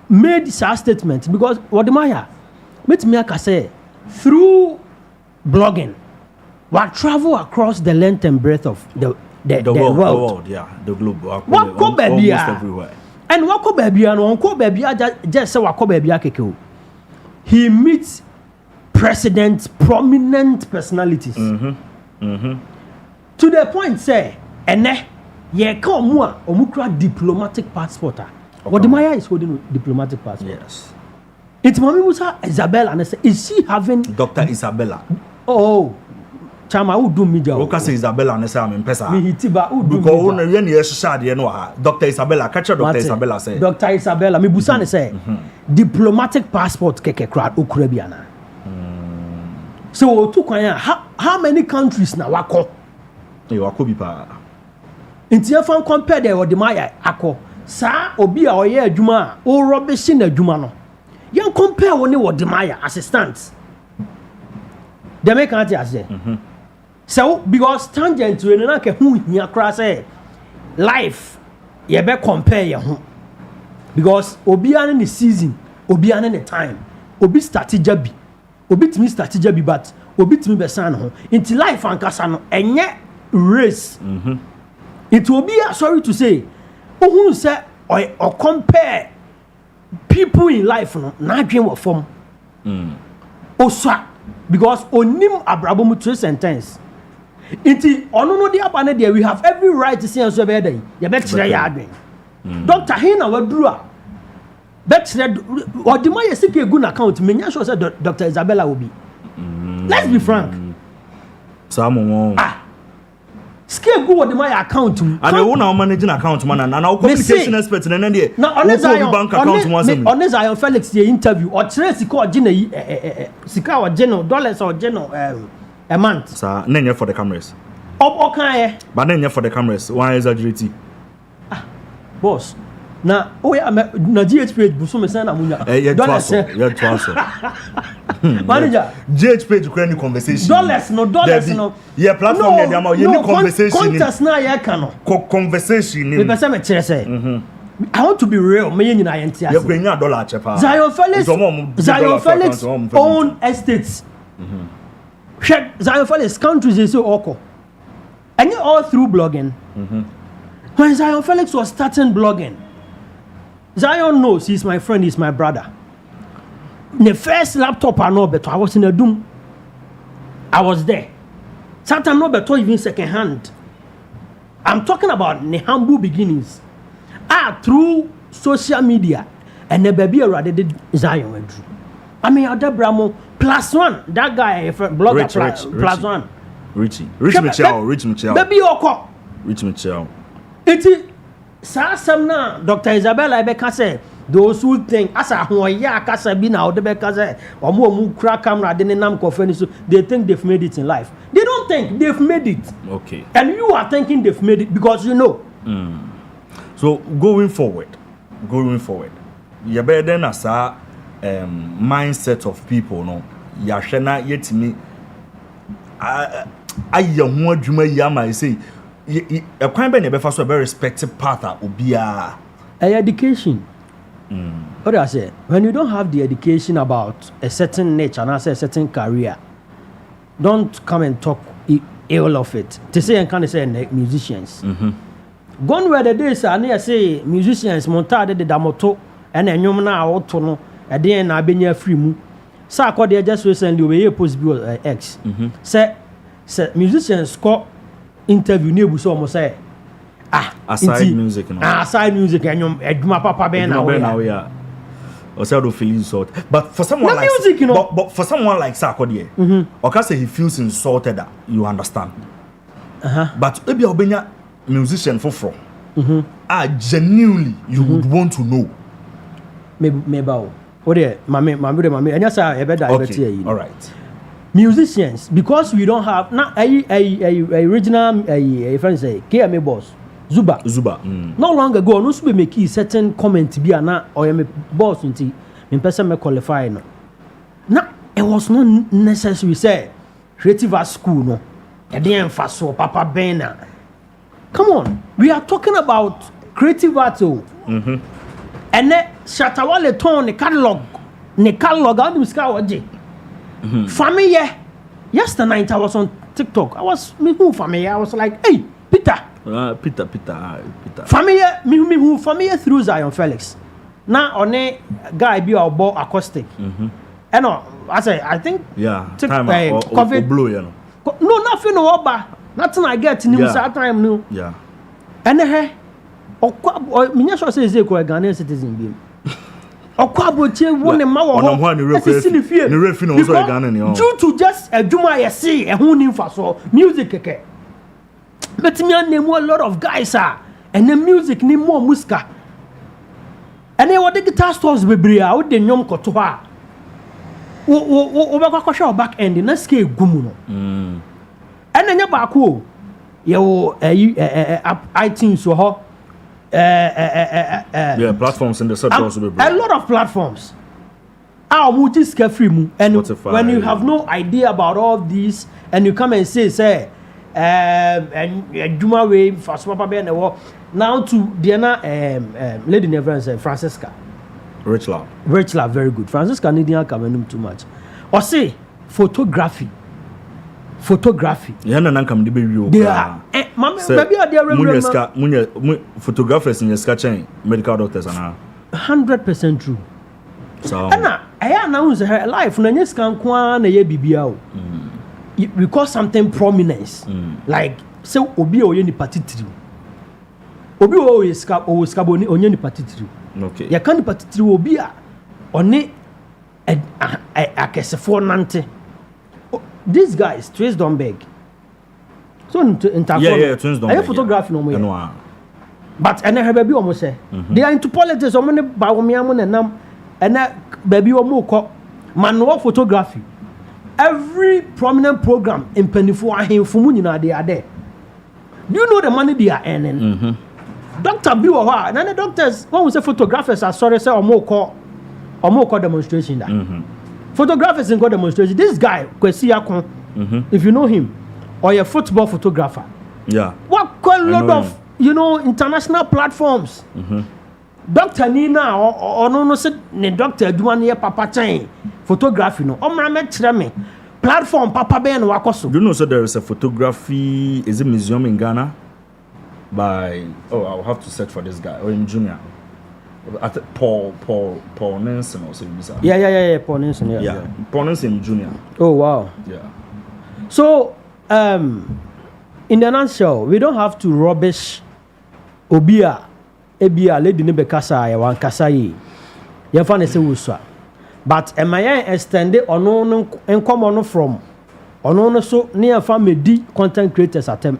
[SPEAKER 5] made such statement because what the Maya met me say through blogging what travel across the length and breadth of the world,
[SPEAKER 4] the globe.
[SPEAKER 5] What go baby everywhere. And what go baby and one go baby just say what go baby keke. He meets prominent personalities. To the point say ye come omukra diplomatic passport. What the Maya is holding diplomatic passport.
[SPEAKER 4] Yes.
[SPEAKER 5] It's Mommy Musa Isabella and I say, is she having
[SPEAKER 4] Dr. Isabella?
[SPEAKER 5] Oh, Chama who do me job.
[SPEAKER 4] Okay, Isabella and I say I'm in Pesa.
[SPEAKER 5] Me hitiba who do
[SPEAKER 4] me job. Dr. Isabella, catch Dr. Isabella say.
[SPEAKER 5] Dr. Isabella, me busane say diplomatic passport keke crowd ukrebiana. So to kwanya how many countries na wako?
[SPEAKER 4] Wako bi pa.
[SPEAKER 5] Inti afan compare the Odimaya akọ. Sa obi a oye adwuma o rubbish na adwuma no. You compare one with Demaya assistants. They make answer. So because tangent to na ke hu hia kra say life ye be compare ye ho. Because obi an the season, obi an the time, obi strategy bi. Obi timi strategy bi but obi timi be san ho. Inti life ankasa no enye race. It will be sorry to say, who say or compare people in life no na dream of form. Oswa because onim abrabomu 3 sentence. Inti ono no dia ba na dia we have every right to say so be dey. Ya be kire ya adwen. Dr. Hina Wadura Betred Odima Yesike good account. Menya sure say Dr. Isabella will be. Let's be frank.
[SPEAKER 4] Samo.
[SPEAKER 5] Scale go Odima account.
[SPEAKER 4] And I want managing account man and our communication expert and then there.
[SPEAKER 5] Now on bank account on Zion Felix the interview or Tracy call Gina Sika or Geno dollars or Geno a month.
[SPEAKER 4] Sir, name for the cameras.
[SPEAKER 5] Okay.
[SPEAKER 4] But then for the cameras, why exaggerate?
[SPEAKER 5] Boss. Na yeah na GhPage buso me say na munya
[SPEAKER 4] dollars manager GhPage ku any conversation
[SPEAKER 5] dollars no
[SPEAKER 4] yeah platform na dem you need conversation
[SPEAKER 5] contest na ya ka no
[SPEAKER 4] conversation
[SPEAKER 5] me pese me kire say I want to be real me nyina yenti ase
[SPEAKER 4] you go nya dollar chepa
[SPEAKER 5] Zion Felix own estates Zion Felix countries is so oko and you all through blogging when Zion Felix was starting blogging Zion knows he's my friend, he's my brother. The first laptop I know better, I was in a doom. I was there. Sometimes not better even second hand. I'm talking about the humble beginnings. Through social media and the baby already did Zion went through. I mean, other Bramo +1, that guy blogger plus one.
[SPEAKER 4] Rich Michelle.
[SPEAKER 5] Baby Oko.
[SPEAKER 4] Rich Michelle.
[SPEAKER 5] Samna Dr. Isabella Ebeka say those who think asa hoya kasa bi na odebeka say omo crack camera de nam kofeni so they think they've made it in life. They don't think they've made it.
[SPEAKER 4] Okay.
[SPEAKER 5] And you are thinking they've made it because you know.
[SPEAKER 4] So going forward, you better than as a mindset of people no. Ya hwena yetimi aye ho adwuma yama say a crime be never so a very respected path obia
[SPEAKER 5] education. What do I say? When you don't have the education about a certain nature and a certain career, don't come and talk ill of it. To say and kind of say musicians. Gone where the days are near say musicians montade de damoto and a nyumna auto no a day and I been free mu. Sa ko they just recently we post X. Say musicians score interview nebu so almost say
[SPEAKER 4] aside music no
[SPEAKER 5] aside music and eduma papa ben now
[SPEAKER 4] or say do feel insulted but for someone like
[SPEAKER 5] music, you know.
[SPEAKER 4] but for someone like Sarkodie or say he feels insulted that you understand but maybe obenya musician for genuinely you would want to know
[SPEAKER 5] maybe what there mama and yes I better
[SPEAKER 4] all right.
[SPEAKER 5] Musicians, because we don't have not a original friend say KMA boss Zuba. Not long ago, no be make certain comment be na or me boss until in person me qualify no. Now it was not necessary say creative art school no. E dey emphasis Papa Bena. Come on, we are talking about creative art and then Shatawale ton the catalog how do you scout waje. Family, yesterday night I was on TikTok. I was me who family. I was like, hey, Peter.
[SPEAKER 4] Peter.
[SPEAKER 5] Family, me who family through Zion Felix. Now on a guy be about acoustic. And I say I think
[SPEAKER 4] time COVID blow you know.
[SPEAKER 5] No, nothing nothing I get news that time no.
[SPEAKER 4] Yeah.
[SPEAKER 5] And or me sure say a Ghanaian citizen be. Due to just a Juma see a hooning for music. But me and name a lot of guys and the music need more muska. And then what the guitar stores be bria out the nyom kotoa. Over back end in a scale gumuno. And then your back yo iTunes so
[SPEAKER 4] platforms in the sector also be
[SPEAKER 5] a lot of platforms. Our multi free mu and Spotify, when you have no idea about all these and you come and say and Juma way for Papa Ben now to Diana lady never say Francesca Richlove very good. Francesca needing come too much or say photography. Yeah,
[SPEAKER 4] na come the baby.
[SPEAKER 5] They are baby are there
[SPEAKER 4] regular photographers in your sketching medical doctors and
[SPEAKER 5] 100% true.
[SPEAKER 4] So
[SPEAKER 5] I announce her life na nyes kan kwa na ye bibia o. We call something prominence. Like say obi o ye ni patitiri. Obi o ye ska o ska boni onye ni patitiri.
[SPEAKER 4] Okay.
[SPEAKER 5] Ya kan ni patitiri obi a oni akesefo nante. This guy is Twins Donberg. So in
[SPEAKER 4] Twins Donberg.
[SPEAKER 5] I photography no more. But and her baby almost say they are into politics. So many bawomiamu and baby omo manual photography. Every prominent program in Penifo ahemfumu nyina they are there. Do you know the money they are earning? Dr. Bill and the doctors when we say photographers are sorry say omo call demonstration that. Photographers in demonstration. This guy Kwesi Akon, if you know him, or a football photographer.
[SPEAKER 4] Yeah.
[SPEAKER 5] What quite a lot of international platforms. Dr. Nina or no said ne doctor do one year papa chain photography no. Me platform papa ben wakoso.
[SPEAKER 4] Do you know so there is a photography is a museum in Ghana by I'll have to search for this guy or in Junior. At Paul Nelson or something.
[SPEAKER 5] Yeah, Paul Nelson. Yeah.
[SPEAKER 4] Paul Nelson Junior.
[SPEAKER 5] Oh wow.
[SPEAKER 4] Yeah.
[SPEAKER 5] So in the nutshell, we don't have to rubbish Obia. Ebia lady ne bekasa ya wan kasa yi ye fa na se wusua but emayan extend ono no enkomo no from ono no so ne ya fa medi content creators atem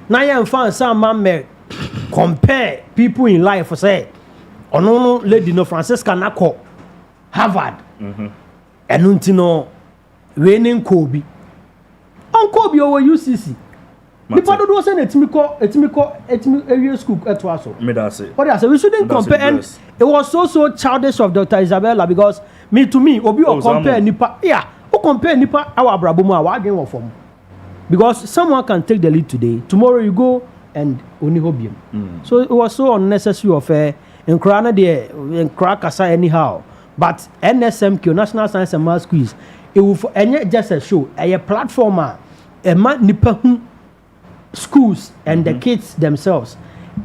[SPEAKER 5] na ye fa san ma me compare people in life say ono no lady no Francisca Nako Harvard enu ntino we ne nkobi onkobi o UCC people don't say etimi area school at also.
[SPEAKER 4] Me that say.
[SPEAKER 5] What I say we shouldn't compare and it was so childish of Dr. Isabella because to me obi o compare nipa compare nipa our abrabomu our again one form. Because someone can take the lead today, tomorrow you go and only hobium. So it was so unnecessary of in Krana there in Krakasa anyhow. But NSMQ National Science and Maths Quiz it will just a show a platformer a man nipa schools and the kids themselves.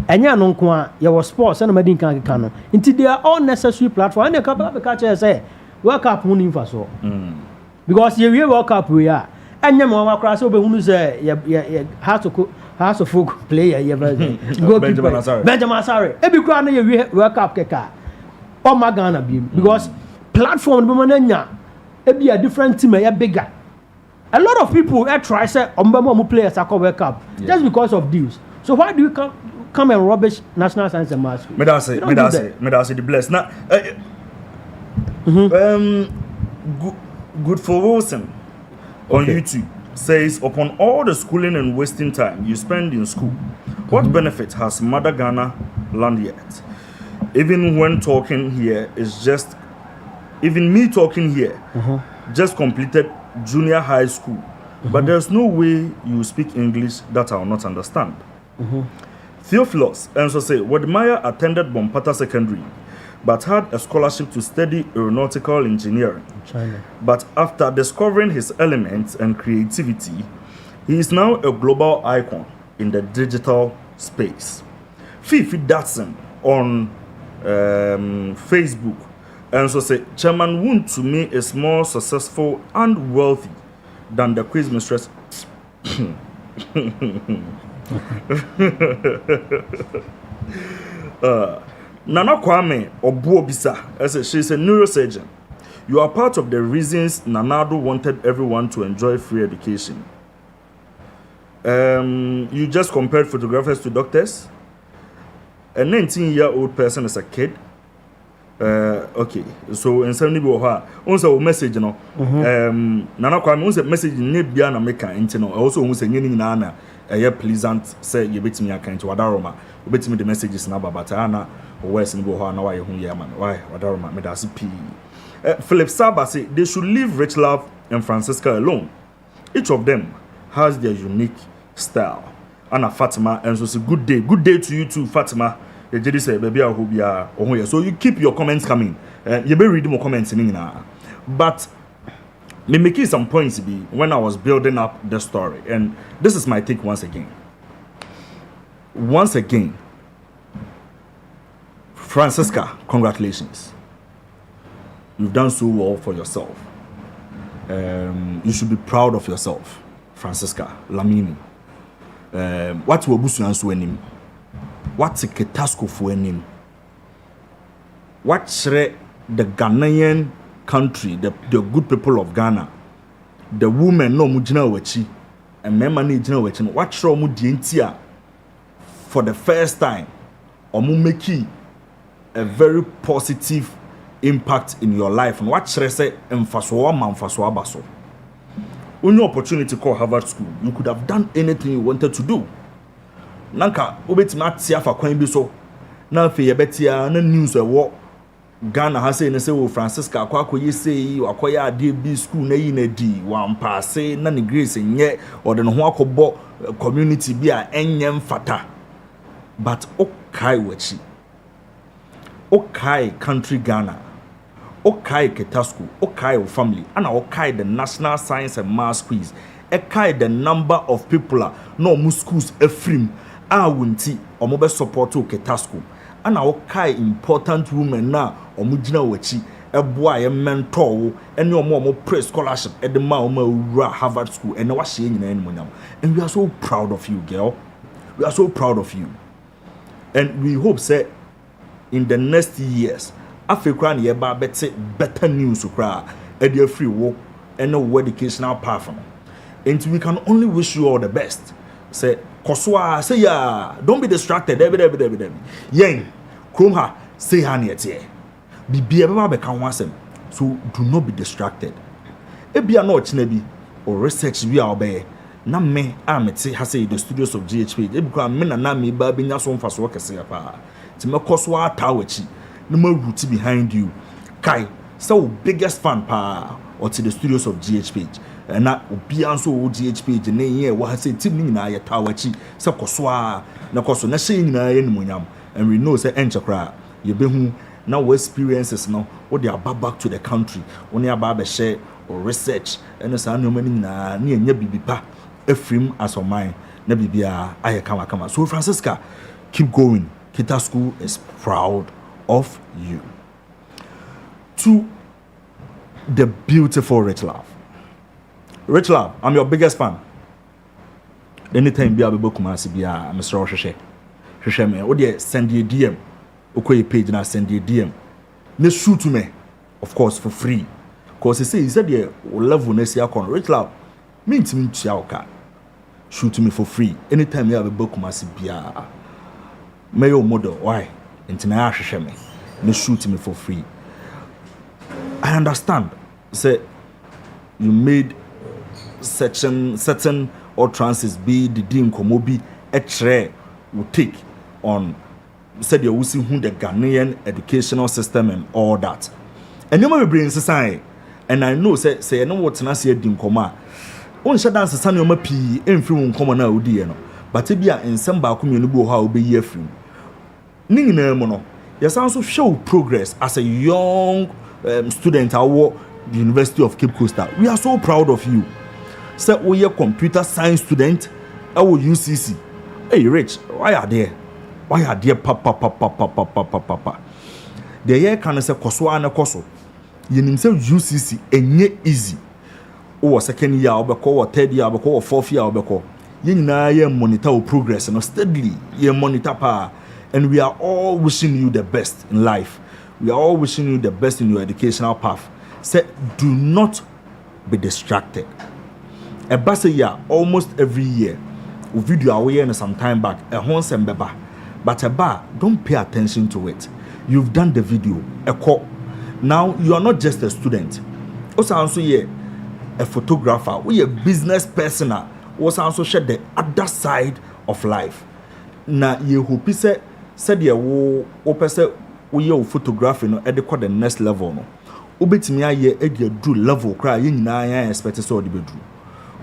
[SPEAKER 5] And ya no kwa ya was sports and medin kan no. Until they are all necessary platform and the couple of catcher say work up hunin for so. Because you work up we are. And ya mo akra so be hunu say ya house of folk player ya go Benjamin Asare. E bi kra na ya work up keka. O magana bi because platform be mananya e bi a different team ya bigger. A lot of people try say players are World Cup just because of deals. So why do you come and rubbish National Science and Maths?
[SPEAKER 4] Me da say the bless. Now, good for Wilson on YouTube says upon all the schooling and wasting time you spend in school, what benefit has Mother Ghana learned yet? Even when talking here is just, even me talking here, just completed junior high school, but there's no way you speak English that I'll not understand. Theophilus also say Wadmaya attended Bompata Secondary, but had a scholarship to study aeronautical engineering.
[SPEAKER 5] China.
[SPEAKER 4] But after discovering his elements and creativity, he is now a global icon in the digital space. Fifi Datsun on Facebook and so say Chairman Woon to me is more successful and wealthy than the quiz mistress. Nana Kwame Obuobisa, she's a neurosurgeon. You are part of the reasons Nanado wanted everyone to enjoy free education. You just compared photographers to doctors. A 19-year-old person is a kid. Okay, so in 70 boha, also message no. Nana Kwame unse message ne bia na meka enti no. Also unse nyini na a pleasant say you betimi account wadaroma. Betimi the messages na babata na west ni boha na why hu ye man. Why wadaroma me da p. Philip Saba say they should leave Richlove and Francisca alone. Each of them has their unique style. Anna Fatima and so say good day to you too, Fatima. Say baby so you keep your comments coming. You be reading more comments in now. But me making some points be when I was building up the story, and this is my take once again. once again, Francisca, congratulations. You've done so well for yourself. You should be proud of yourself, Francisca Lamini. What will boost you answer? What's a KATASCO for him? What's the Ghanaian country, the good people of Ghana, the women no mujina wechi, and men mani jina wechi. What's wrong with the for the first time, or make a very positive impact in your life? And what should I say? Emphasize baso. When your opportunity to call Harvard School, you could have done anything you wanted to do. Nanka, ubetima tia fa kwan bi so. Na fe yebetia na news e wo Ghana ha say ne say wo Francisca akwakoye say akoya ade bi school na yi na di wan pass na ne grace nye or de no ho akobo community bi a enye mfata. But okay wachi. Okay country Ghana. Okay KATASCO, okay family, and okay the National Science and Maths Quiz. Okay the number of people no mu schools efrim wunti omobe support to KATASCO. And okay important women na omujina wachi eboa ye mentor and your more pre scholarship at the Harvard School and wa she nyina enmunyam. And we are so proud of you, girl. We are so proud of you. And we hope say in the next years Africa and yeba better news kra e dey free work and no educational path. And we can only wish you all the best. Say Koswa say ya don't be distracted every yen krom ha say ha ne tie bibia beba be kan wasem, so do not be distracted. E bia na ochina bi or research bi a obeye na me amete ha say the studios of GhPage e bikwa me na me ba bi nya so mfa so kese ya pa ti me Koswa tawachi no more route behind you. Kai, so biggest fan pa or to the studios of GhPage. And na obi anso GhPage na ye wa say team ni na ye tawachi so Koswa na koso na she nyina ye nmunyam. And we know say enchakra ye behu na we experiences no what they are back to the country. Only about share or research and sa no mani na nya bibi pa efrim as on mine na bibia aye kama. So Francisca, keep going. KATASCO is proud of you. To the beautiful Richlove. Richlove, I'm your biggest fan. Anytime be able to see be Mr. Rashad me. Odi send you DM. Okoye page na send you DM. Ne shoot to me, of course for free. Cause he said the level na see akon Richlove. Me ntimi tua oka. Shoot to me for free. Anytime you have a book must be may your model why? International me. They shoot me for free. I understand. Say you made certain utterances be the dim komobi a tray will take on said you're using who the Ghanaian educational system and all that. And you may bring society. And I know say no what na say dim koma. On shut down the your mapi and free common now dear. But if you are in some back community how be year free. Ning mono. Yes, also show progress as a young student at the University of Cape Coast. We are so proud of you. Say we are computer science student at UCC. Hey Rich, why are there? Why are there papa? The year can say Koswa na Koso. You himself UCC enye easy. Or second year obeko or third year obeko or fourth year obeko. You na ye monitor progress and steadily ye monitor pa. And we are all wishing you the best in life. We are all wishing you the best in your educational path. Say, do not be distracted. A bus a year, almost every year, we video away and some time back, a horse and beba. But a bar, don't pay attention to it. You've done the video, a call. Now you are not just a student. Also, a photographer, we a business person. Also share the other side of life. Na ye hope said ye wo pese wo ye photography no e de kwa the next level no obetimi aye e de do level kra ye nyina ya expect so de bedru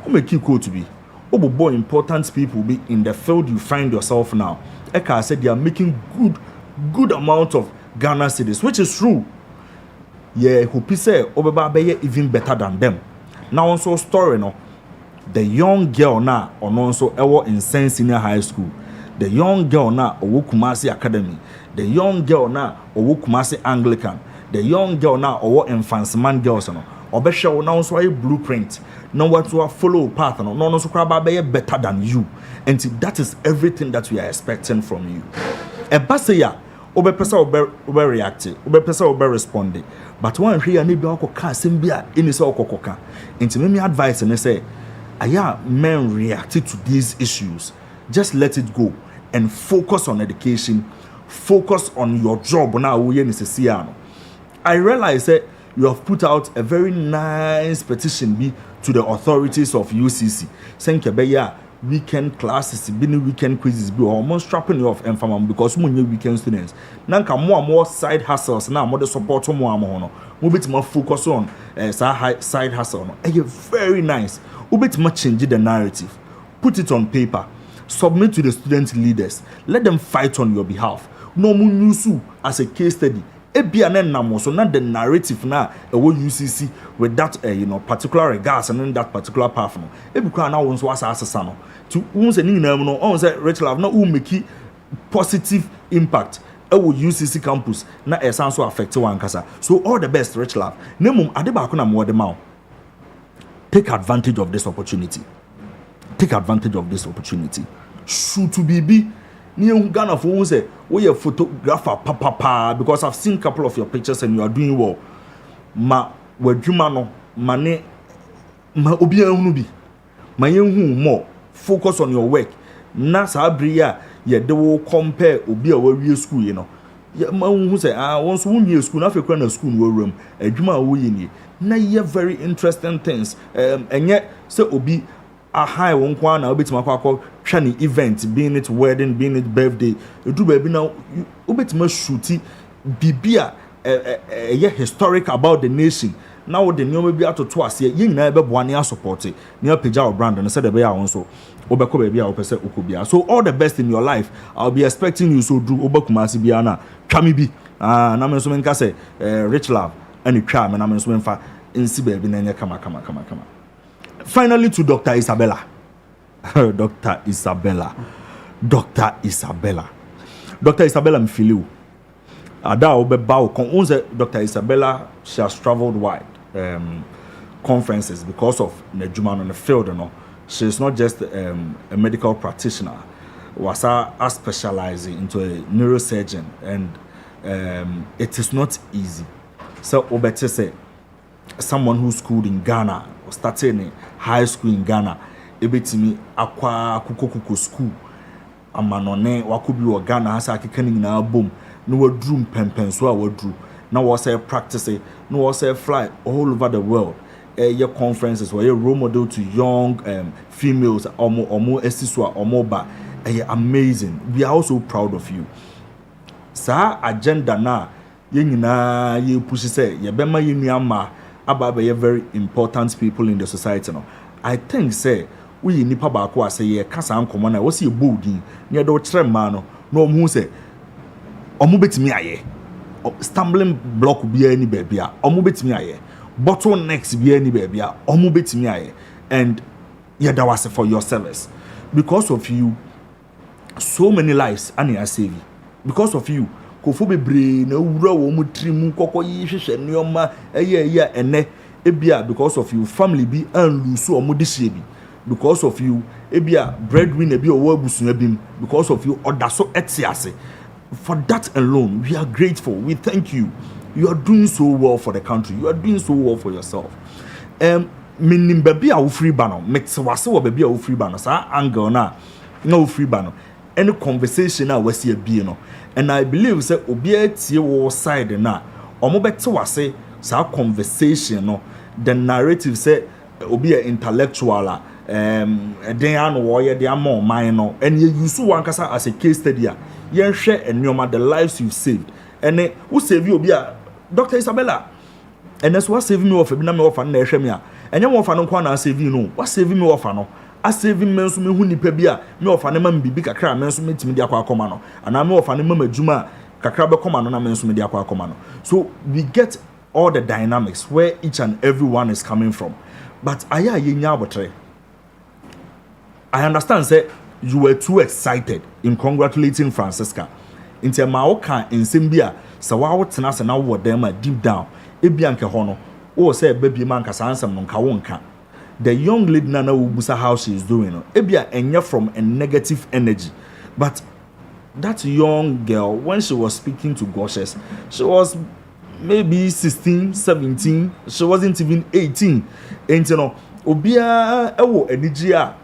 [SPEAKER 4] o make you to be obobo important people be in the field you find yourself now e ka said they are making good amount of Ghana cedis, which is true. Ye hope say obeba be even better than them. Now also story no the young girl now on also ewo in Senior High School. the young girl na owo Kumasi Academy, the young girl na owo Kumasi Anglican, the young girl na owo Enfanceman girls no obehwe na so a blueprint no what to follow path no so craba be better than you, and that is everything that we are expecting from you. E baseya obepesa obe react, obepesa obe respond, but one hwe na bi akoka asem bi a eni se okokoka, enti me advice and say aya men reacted to these issues, just let it go and focus on education, focus on your job now. I realize that you have put out a very nice petition to the authorities of UCC saying kebeya weekend classes, weekend quizzes be almost strapping you off and because more weekend students nanka more side hustles now more support more bit more focus on side hustle very nice bit more change the narrative, put it on paper, submit to the student leaders, let them fight on your behalf. No more news as a case study. So not the narrative now UCC with that particular regards and in that particular path. Now once was asasano to once and Richlove now who make positive impact UCC campus na so affect one kasa. So all the best Richlove. Nemum adebakuna mo demao. Take advantage of this opportunity. Take advantage of this opportunity. Shoot to BB. Near Ghana for say, we a photographer, papa, because I've seen a couple of your pictures and you are doing well. Ma, we dreamano, mane, ma obia unubi, ma yenhu more. Focus on your work. Na sabria, ye de wo compare obia we school, you know. Ya ma who say once one year school, na fe kwa na school no room. Adwuma wo yini. Na ye very interesting things. And yet say obi a high one kwana obitima kwakọ hwane event, being it wedding, being it birthday, do baby now obitima shooty bibia historic about the nation. Now the new maybe out to twice ye na be boane support near page brand and said the be also obeko baby a opese okobia. So all the best in your life. I'll be expecting you so do obakumasi bia na twami bi na me so menka say Richlove and twa me na me so menfa nsi baby na nya kama. Finally, to Dr. Isabella. Dr. Isabella. Dr. Isabella Mfiliu. Ada obeba kon Dr. Isabella, she has traveled wide conferences because of Nejuma on the field. She is not just a medical practitioner. Was specializing into a neurosurgeon, and it is not easy. So obete say someone who schooled in Ghana or started in high school in Ghana, ebetimi akwa kuko school amanone wakubi wa Ghana hasa akekani na boom no wadru mpempen so a wadru na was say practice no was say fly all over the world your conferences where your role model to young females omo esiswa omo ba amazing. We are also proud of you. Sa agenda na ye nyina ye push say ye bema ye nuama about very important people in the society. No, I think say we nipa baako ase ye kasa ankomo na wo se boldin ne do kire ma no omu say omu betimi aye stumbling block bia ni bebia omu betimi aye bottlenecks bia ni bebia omu betimi aye, and yeah, that was for your service. Because of you, so many lives are saved. Because of you, kofo bebre na wura wo mu trimu kokko yi hwehwe neoma ene ebia because of you family bi an lose o mu de bi because of you ebia breadwinner bi o wo abusua bim because of you odaso etiase. For that alone we are grateful. We thank you. You are doing so well for the country. You are doing so well for yourself. Minim baby a wo free ba no metwase wo baby a wo free ba no sa angle na wo free ba no any conversation a wasi abie no. And I believe say obi tie wo side na omo bete wase sa conversation no the narrative say obi a intellectual den an wo ye de am man no and you use one kasa as a case study a yen hwe enoma the lives you saved and who save you obi a Dr. Isabella and that's what save me off na me off na hwe me a enye mo ofa no kwa na save you no what save me off no a saving men so me hu nipa bia me ofa ne mam bibi kakra men so metimi de akwa no ana me ofa ne mam adwuma kakra be koma no na men so me de akwa no. So we get all the dynamics where each and everyone is coming from. But aya yenya abotre I understand say you were too excited in congratulating Francisca. Into Maoka in Simbia, Sawa Tenas and now them deep down. Ebianke Hono, or say baby man Casansa Monkawonka. The young lady Nana Ubusa how she is doing, Ebia enya from a negative energy. But that young girl, when she was speaking to Goshes, she was maybe 16, 17, she wasn't even 18. And you know, Obia ewo enijia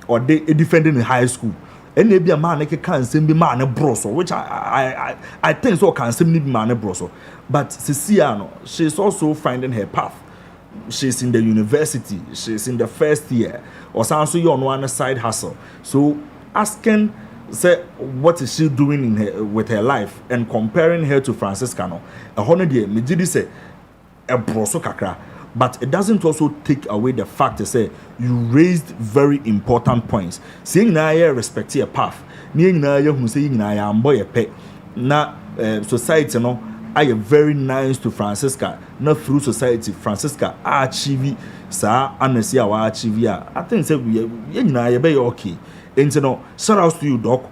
[SPEAKER 4] or they defending in high school. And maybe a man can send be man a broso, which I think so can send me man a broso. But Ceciano, she's also finding her path. She's in the university, she's in the first year, or sounds so you on one side hustle. So asking, say, what is she doing in her, with her life, and comparing her to Franciscano, a holiday, me did say a broso kakra. But it doesn't also take away the fact to say you raised very important points. Seeing na ya respect your path, seeing na ya who saying na ya boy a pet. Na society no, I am very nice to Francisca. Not through society, Francisca achieve sa anesi awa achieve ya. I think say we na ya be okay. And you know, shout out to you, doc.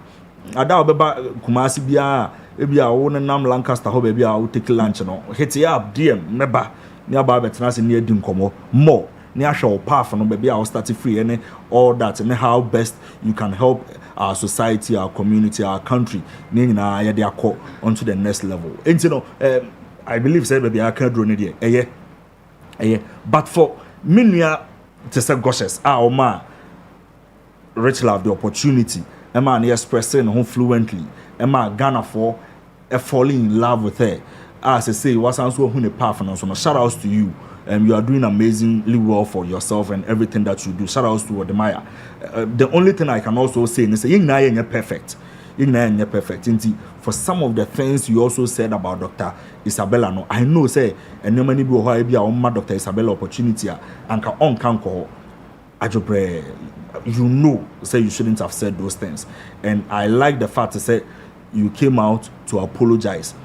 [SPEAKER 4] Ada obeba kumasi bia ebi a wo nam Lancaster ho baby a wo take lunch no. Hit ya up DM meba. Near Barbetnas in near Dinkomo more near show path no baby I'll start free and all that and how best you can help our society, our community, our country onto the next level. And you know, I believe say baby I can't do it. But for Minya to say Goshes, our man Richlove the opportunity, Emma expressing home fluently, Emma Ghana for falling in love with her. As I say, what's also who the path and so shout outs to you. You are doing amazingly well for yourself and everything that you do. Shout outs to Odemaya. The only thing I can also say is you're perfect. You're perfect. For some of the things you also said about Dr. Isabella, no, I know say and many people who be our Dr. Isabella opportunity and can on canko. You know, say you shouldn't have said those things. And I like the fact to say you came out to apologize.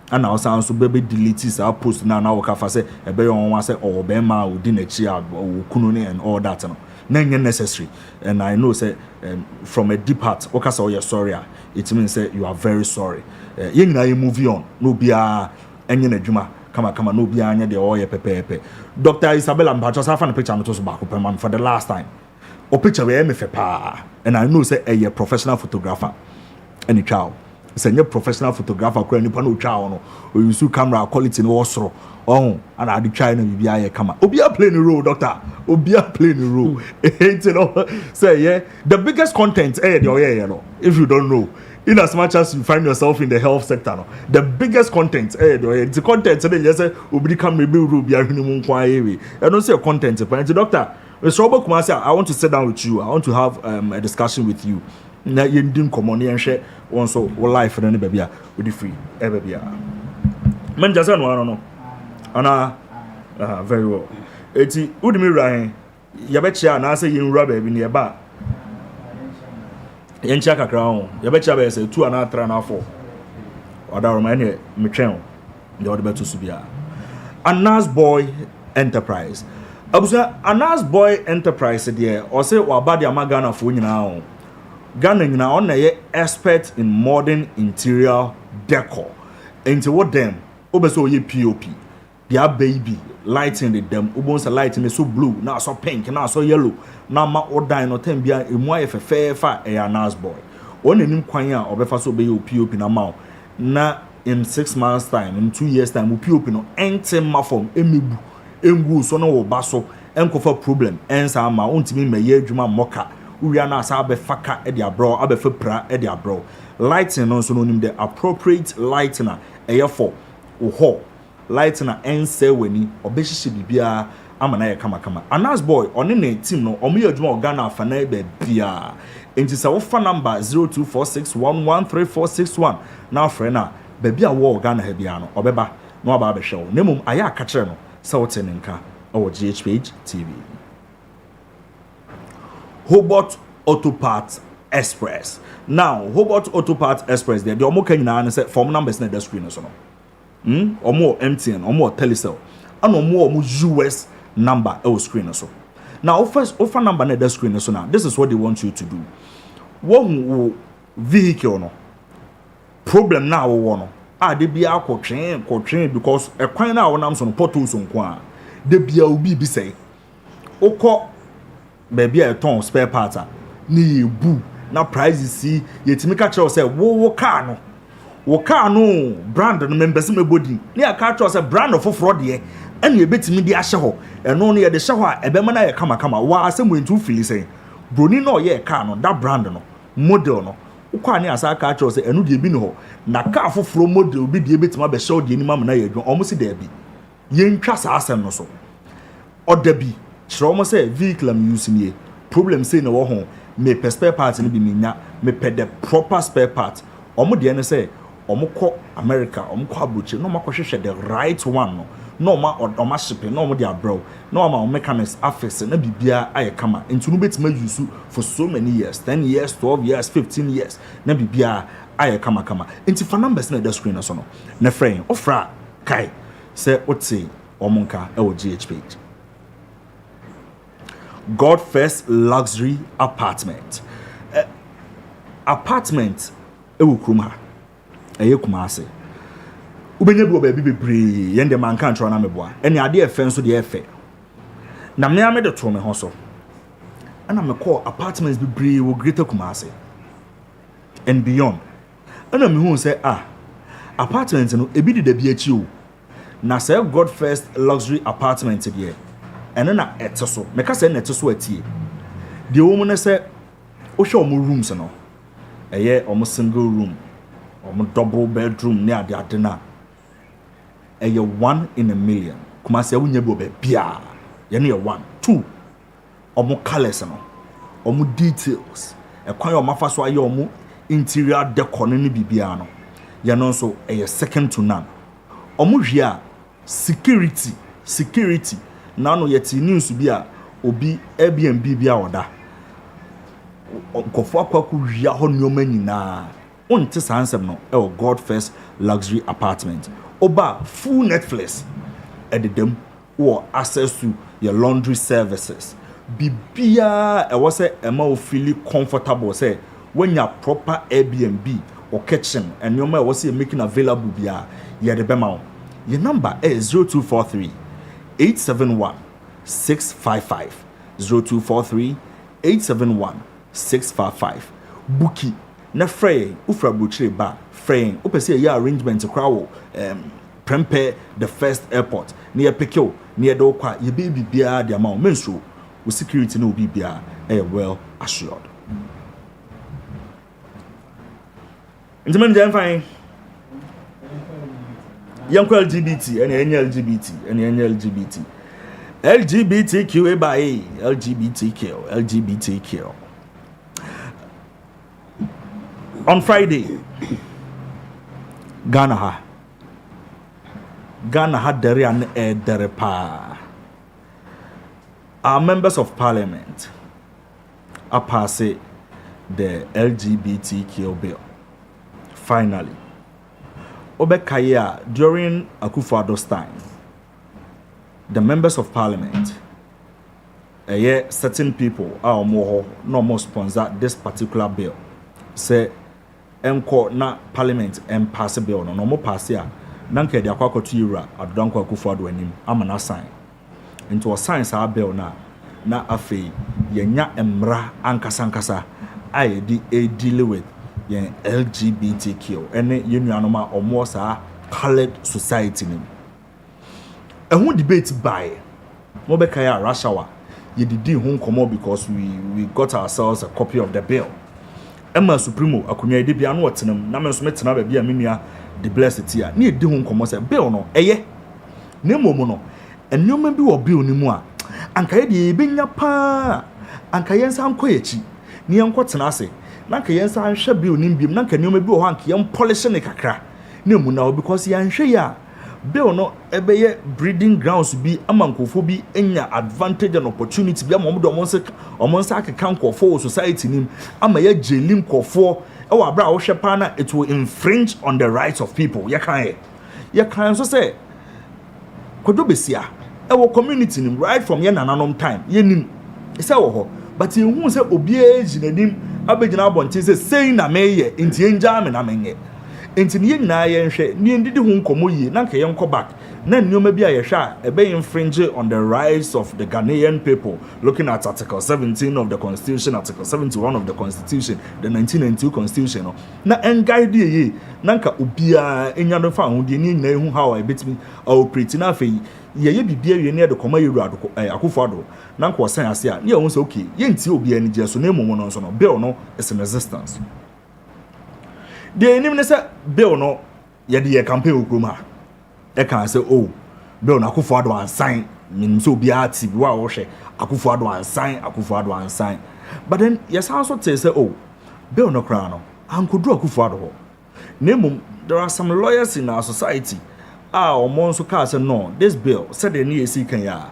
[SPEAKER 4] And I also so baby delete our post now kafa say e be on one say or be ma odi na chi or kununi and all that no necessary. And I know say from a deep heart okay say you're sorry it means say you are very sorry. You move on no bia enye na dwuma kama no bia anya de oye pepepe. Dr. Isabella Mpacho sa fa na picture no to so back up for the last time. O picture we me fe pa and I know say a professional photographer any child. Say a professional photographer kura nipa no twa no o use camera quality no osoro and I dey try no bibia ye kama obi a play the role doctor obi a play the role you know say yeah the biggest content if you don't know in as much as you find yourself in the health sector no the biggest content the content say just say obi come maybe rule bia hwenu mu nkwa ewe and don't say content but doctor Mr. Robert Kumasi, I want to sit down with you. I want to have a discussion with you. Na yendin komoni enhwe won so wo life na baby a we dey free baby a man just no ana very well eti udimi ran ya be chia na say yin rubber baby ne ba yen chia kakra ho ya be chia be say 2 and 3 and 4 oda remind me twen the other better to be a Anas Boy Enterprise abusa Anas Boy Enterprise there or say wa ba dia magana fo nyina Ghana na on a expert in modern interior decor. Into what them? Obeso ye POP. Their baby lighting the them. Ubonsa lighting so blue, now so pink, now so yellow. Now ma order no ten bia emo e fa a Anas Boy. One nim kwanya obefa so be your POP na ma. Na in 6 months time, in 2 years time, POP no ente ma form emebu. Engu so no baso enkofa problem. Ensa ma ontimi meye adwuma moka. We are now sabe faka edia bro abe fepra edia bro lighting no so no nim the appropriate lighting na for ho lighting na ense weni obehihye bibia amana ye kama Anas Boy one na team no omo ye adwuma Ghana afana be bia enti se wo fa number 0246113461 na frɛ na bibia wo Ghana ha bia no obeba no aba be hwe na mum aya ka kire no se wo tenenka o GhPage TV. Hobart Auto Parts Express. Now, Hobart Auto Parts Express, the omo kanyina say form numbers na the screen so no. Omo MTN, omo Telecel, and omo US number screen so. Now, offer number na the screen so now. This is what they want you to do. wo vehicle no problem na wo no de bia akotwen because ekwan na wo nam so no potholes nko a de bia obi bi sei okọ baby a ton spare part a ni ebu na prices si yetimi ka kire say wo car no brand no members mebodi ni aka kire say brand of foforo de ene ebetimi di ahye ho eno no ye de hye ho a ebema na ye kama wa asem wentu fili say broni no ye car no that brand no model no ukwa ni asa aka kire say eno de bi no ho na car foforo model bi de ebetima be show de ni mam na ye dwon omo si da bi ye ntwa sa asem no so odabi kire omo say vehicle am use nie problem say na wo ho me per spare part ni bi menya me per the proper spare part omo de ne say omo ko America omo ko abuchi no makohwehwe the right one no ma shipping no omo de abroad no ma mechanics affix na bibia aye kama ntu no betima use for so many years 10 years 12 years 15 years na bibia aye kama nti for numbers na the screen na so no na friend ofra kai say oti omo nka e wo GhPage God First Luxury Apartment. Apartment ewu krum ha. Eye Kumase. Ubenye bi oba bi bebre yende man kan tro na meboa. Ene ade efe nso de efe. Na me ame de to me ho so. Ana me call apartments bebre wo Greater Kumase and beyond. Ana me hu say apartments no ebi de bi achi o. Na say God First Luxury Apartment de ene na eteso meka say na eteso atie de wo mu ne say wo hwe omo rooms no eye omo single room omo double bedroom ne ade na eye 1 in a million kuma say wonya bi obia ye ne 1 2 omo colors no omo details ekwan omo afa so aye omo interior decor ne bibia no ye no so eye second to none omo hwe a security nano yeti news bi a obi Airbnb bi a oda nkofo akwaku hwia ho nyoma nyina onte sansem no e God First Luxury Apartment oba full Netflix ededem or access to your laundry services bibia e wo say ema o feel comfortable say when you proper Airbnb or kitchen and nyoma e wo say making available bia ye de bema your number is 0243 871 655 0243 871 655 Buki na frey ufra buchire ba frey upese ya arrangement krawo prepare the first airport near Pekio near Dokwa ye baby bia the amount menso with security no be bia well assured intimen jam fine young LGBT and LGBT LGBTQ by LGBTQ. On Friday, Ghana had Derepa. Our members of parliament are passing the LGBTQ bill. Finally, Obekaya during Akufo-Addo's time, the members of parliament, certain people are more no more sponsor this particular bill. Say, enko na parliament pass bill no more pass ya. Nanke de akwa kotu yura adanko Akufo-Addo anim amana sign. Into a sign sa bill na afei yenya emra ankasa aye di deal with yen LGBTQ ene yenuanoma omo sa colored society nim. A debate by Mobekaya RASH HOUR. You did home come because we got ourselves a copy of the bill. Emma Supremo, Akunya de Biano Wattenham, Namasmet Naba Bia Minia, the blessed here. Near the home come a bill no, Nemo mono, and no member or bill ni moi. Ankayedi Binya pa, Ankayensa Ankoechi, Nian Quatanase, Nankayensa and Shabu Nimbim, Nanka no maybe hanky, young polishing a cacra. Nemo now because he and Shaya. Bill no ebeye breeding grounds be amankofo bi enya advantage and opportunity bi amodo omonsa akeka nkofo society nim amaye jelim nkofo e wa bra wo hwepa na it will infringe on the rights of people ye kan so say kodo besia e wo community nim right from ye nananom time ye nim e say wo ho but ye hu say obi ejinanim abegyina abonte say na meye nti enja me na menye enti ne nyina yenhwe ne ndidi hu nkomo yi na nka yenko back na nneoma bi a yehwa ebe infringe on the rights of the Ghanaian people, looking at article 17 of the constitution, article 71 of the constitution, the 1992 constitution. Na enguide ye na nka obia enya no fa ho de ni nyina hu how ebetimi operate na afei ye bibia wie ne de koma yeru akufo ado na nka osan ase a ne ye hu say okay ye nti obia ni je so na emu no so no bill no is in resistance. The enim ne say bill no ye de campaign okroma e kan say oh bill na akufo ado ansan nim so obia ti bi wa wo hwe akufo ado ansan but then yes also say oh bill no kra no ankodu akufo ado ho nemum there are some lawyers in our society omo nso ka say no this bill said the ni esi kan ya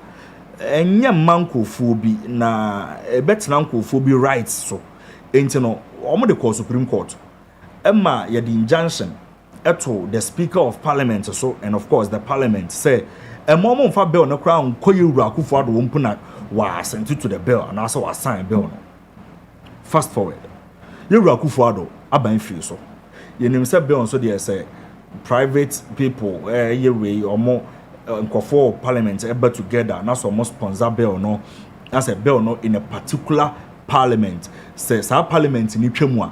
[SPEAKER 4] enya mankofo bi na betina nkofo bi rights so enti no omo de call Supreme Court emma ye the injunction to the Speaker of Parliament so and of course the Parliament say a moment for bill no crown koyewura akufo ado wompuna wa sent to the bill and also was sign bill no. Fast forward yewura akufo ado aban free so ye nim say bill so dey say private people yewe omo nkofo Parliament eba together na so mo sponsor bill no as a bill no in a particular parliament say sa parliament ni twemu a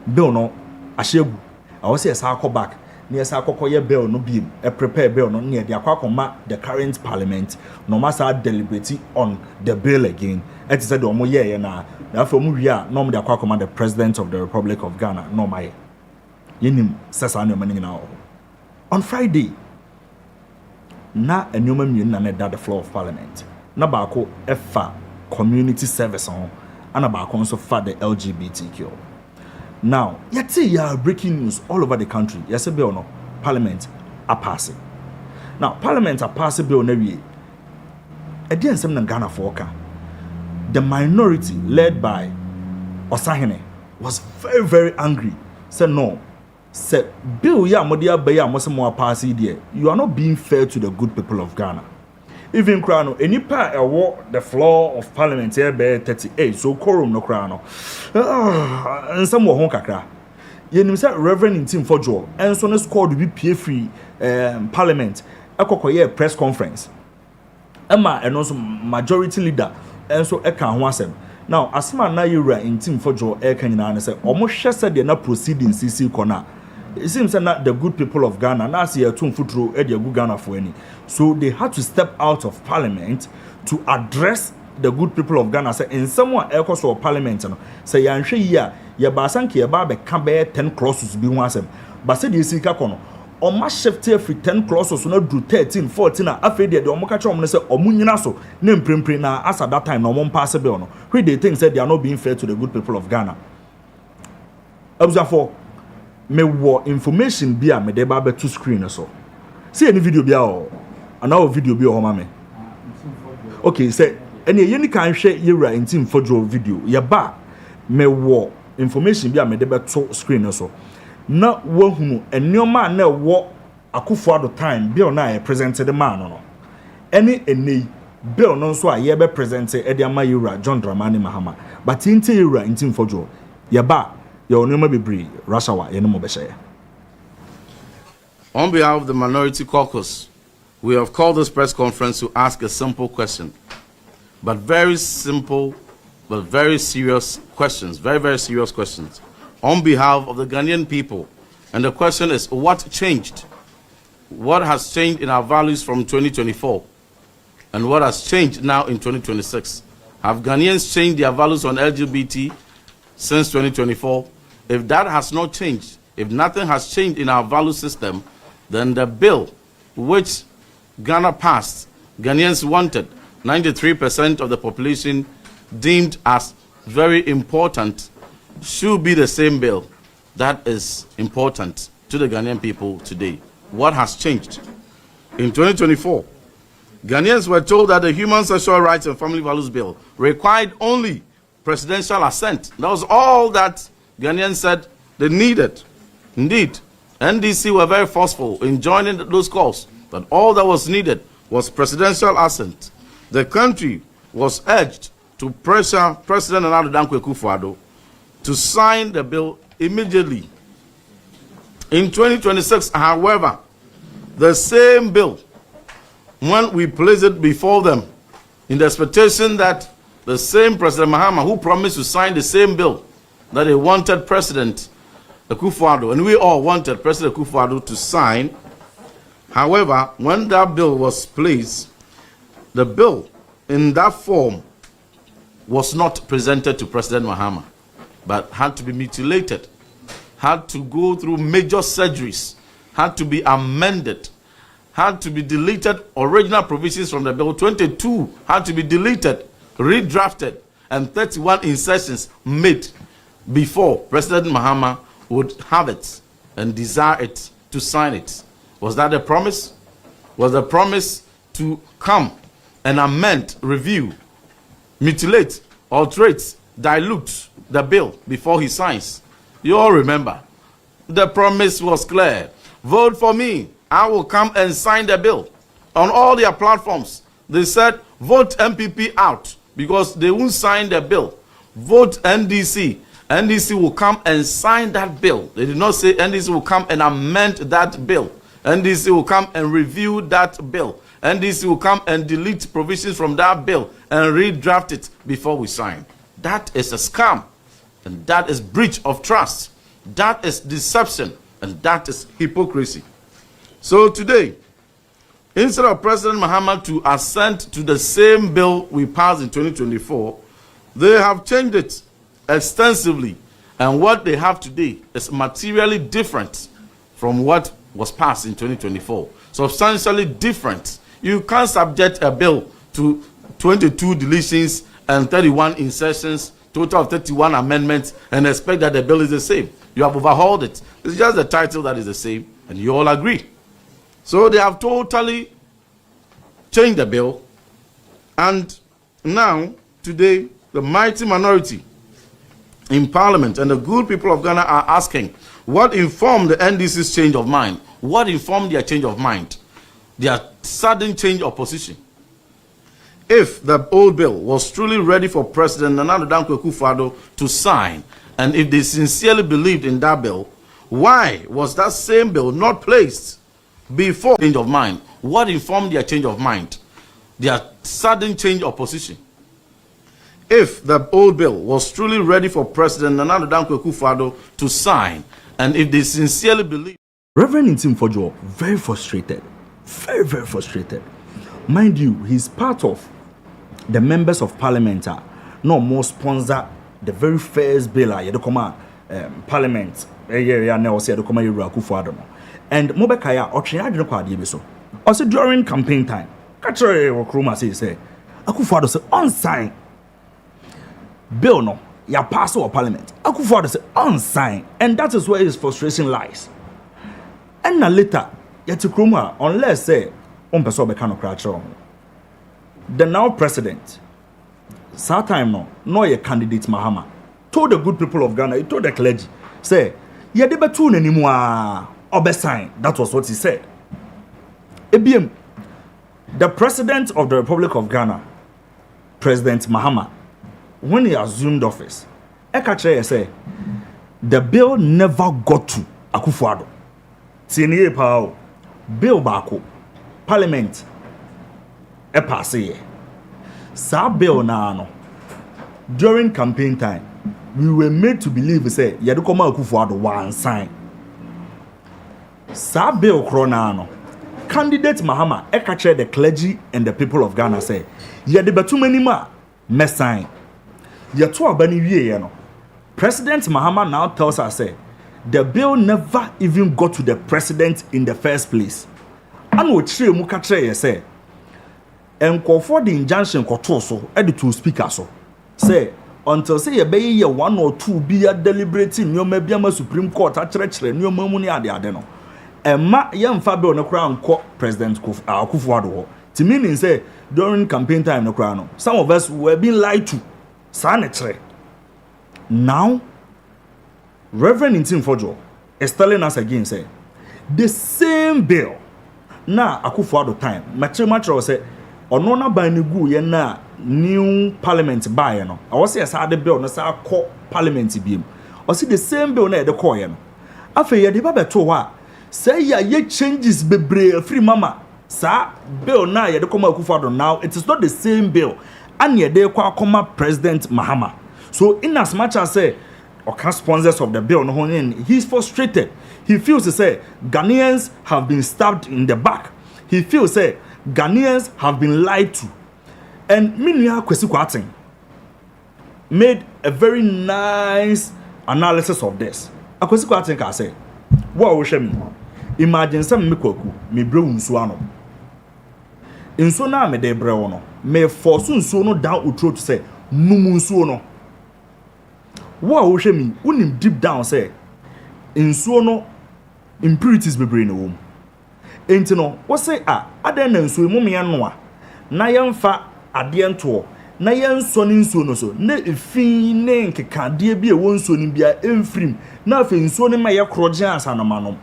[SPEAKER 4] bill no ahyegu I was say sa back near sa kokoye bill no be a prepare bill no near the akwa the current parliament no massa deliberate on the bill again it said the omo ye na therefore mu wi a no mo the akwa the president of the Republic of Ghana no my yenim sesa no mani na on Friday na enyoma mien na da the floor of parliament na baako efa community service on and baako nso fa the LGBTQ. Now, yet see ya breaking news all over the country. Yes, a bill no parliament are passing. Now, parliament are passing bill never. Again, some Ghana foka. The minority led by Osahene was very, very angry. Said no. Said bill ya modia beya mo pass there. You are not being fair to the good people of Ghana. Even Krano, any part the floor of parliament here be 38, so quorum no Krano. And some more honkakra. Yenim say Reverend in team for Joe, and so no squad to be PA free parliament. A press conference. Emma and also majority leader, and so I can wasem. Now, as man na yura in team for Joe, I can say almost said they're not proceeding CC corner. It seems that the good people of Ghana now see a tune futuro at the good Ghana for any. So they had to step out of parliament to address the good people of Ghana. Say in someone else or parliament, say yanshe ya basanki ya babe kambe 10 clauses be one. But say the sika kono. Oma shift every 10 clauses no do 13, 14 after the omo catch on say omu nyina so na mprempre na as at that time no one pass bill no. Who they think said they are not being fair to the good people of Ghana. Observe me wo information bi a me de ba to screen so see any video bi a and now video bi o ma me okay say any ye kan hwe yewura intim fodro video ye ba me wo information bi a me de to screen so na wo hunu enoma na wo akufo ado time bill na ye presented the man no any bill no so a ye be presented e de ama yewura John Dramani Mahama but inte yewura intim fodro ye ba. On behalf
[SPEAKER 6] of the Minority Caucus, we have called this press conference to ask a simple question, but very simple, but very serious questions, very, very serious questions, on behalf of the Ghanaian people. And the question is, what changed? What has changed in our values from 2024? And what has changed now in 2026? Have Ghanaians changed their values on LGBT since 2024? If that has not changed, if nothing has changed in our value system, then the bill which Ghana passed, Ghanaians wanted, 93% of the population deemed as very important, should be the same bill that is important to the Ghanaian people today. What has changed? In 2024, Ghanaians were told that the Human Sexual Rights and Family Values Bill required only presidential assent. That was all that Ghanaians said they needed. Indeed, NDC were very forceful in joining those calls, that all that was needed was presidential assent. The country was urged to pressure President Nana Dankwa Akufo-Addo to sign the bill immediately. In 2026, however, the same bill, when we place it before them, in the expectation that the same President Mahama who promised to sign the same bill that he wanted President Akufo-Addo, and we all wanted President Akufo-Addo to sign. However, when that bill was placed, the bill in that form was not presented to President Mahama, but had to be mutilated, had to go through major surgeries, had to be amended, had to be deleted. Original provisions from the bill 22 had to be deleted, redrafted, and 31 insertions made before President Mahama would have it and desire it to sign it. Was that a promise? Was the promise to come and amend, review, mutilate, alterate, dilute the bill before he signs? You all remember. The promise was clear. Vote for me. I will come and sign the bill. On all their platforms, they said, vote MPP out because they won't sign the bill. Vote NDC. NDC will come and sign that bill. They did not say NDC will come and amend that bill. NDC will come and review that bill. NDC will come and delete provisions from that bill and redraft it before we sign. That is a scam. And that is breach of trust. That is deception. And that is hypocrisy. So today, instead of President Mahama to assent to the same bill we passed in 2024, they have changed it extensively. And what they have today is materially different from what was passed in 2024. Substantially different. You can't subject a bill to 22 deletions and 31 insertions, total of 31 amendments, and expect that the bill is the same. You have overhauled it. It's just the title that is the same, and you all agree. So they have totally changed the bill, and now, today, the mighty minority in Parliament and the good people of Ghana are asking, what informed the NDC's change of mind? What informed their change of mind? Their sudden change of position. If the old bill was truly ready for President Nana Addo Akufo-Addo to sign, and if they sincerely believed in that bill, why was that same bill not placed before change of mind? What informed their change of mind? Their sudden change of position. If the old bill was truly ready for President Nana Addo Akufo-Addo to sign, and if they sincerely believe.
[SPEAKER 4] Reverend Intim Fojo, very frustrated. Very, very frustrated. Mind you, he's part of the members of parliament no more sponsor the very first bill parliament area now say Akufo-Addo. And Mobekaya Ochia didn't quite be so. Also during campaign time, Kachore Okruma say Akufo-Addo say unsigned bill no ya pass or parliament. Akufo-Addo say unsigned, and that is where his frustration lies. And now later, yet to Kruma, unless say person becano cratcher. The now president, that time no your candidate Mahama, told the good people of Ghana, he told the clergy, say, ye de betun anymore or be sign. That was what he said. ABM, the president of the Republic of Ghana, President Mahama, when he assumed office, Ekache say, the bill never got to Akufo-Addo. Tinie pao, bill bako, parliament, e passe. Sa bill na ano. During campaign time, we were made to believe say Yadukoma Akufo-Addo one sign. Sa bill krona ano. Candidate Mahama ekache the clergy and the people of Ghana say yade betu manima me sign. Yeto abani wie no. President Mahama now tells us say the bill never even got to the president in the first place. And what chire mu ka kire say enkofo the injunction koto so edit to speaker so say until say ye be ye one or two be deliberating nyoma bia ma Supreme Court a kire nyoma mu ne ade no emma ye mfa bill no kra nko President Akufo-Addo ho ti meaning say during campaign time no kra no some of us were being lied to sa ne kire. Now Reverend Intim Fojo is telling us again say the same bill na Akufo-Addo time macho say ono na ban ni gu ye na new parliament buy no I was say say the bill no say call parliament biem or see the same bill na the coin. After ye deba beto wa, say ya ye changes bebre free mama. Sa bill na ye de koma Akufo-Addo now. It is not the same bill. And ye de kwa koma President Mahama. So in as much as say or sponsors of the bill no he's frustrated. He feels to say Ghanaians have been stabbed in the back. He feels say Ghanaians have been lied to. And Minia Kwesi Kwarteng made a very nice analysis of this. Kwesi Kwarteng can say, "What will me? Imagine some me kwaku me bre nsu ano. Nsu na me de bre wono. Me force nsu no down utro to say numu nsu no. What will me? Unim deep down say nsu no impurities bebre no wom. Enti no, what say aden na nsu mu me ano na yemfa ade nto na yenso ne nsuo no so na efi ne nkekade bi e won nsuo ni bia emfrim na afi nsuo ne ma ye kroje asanomanom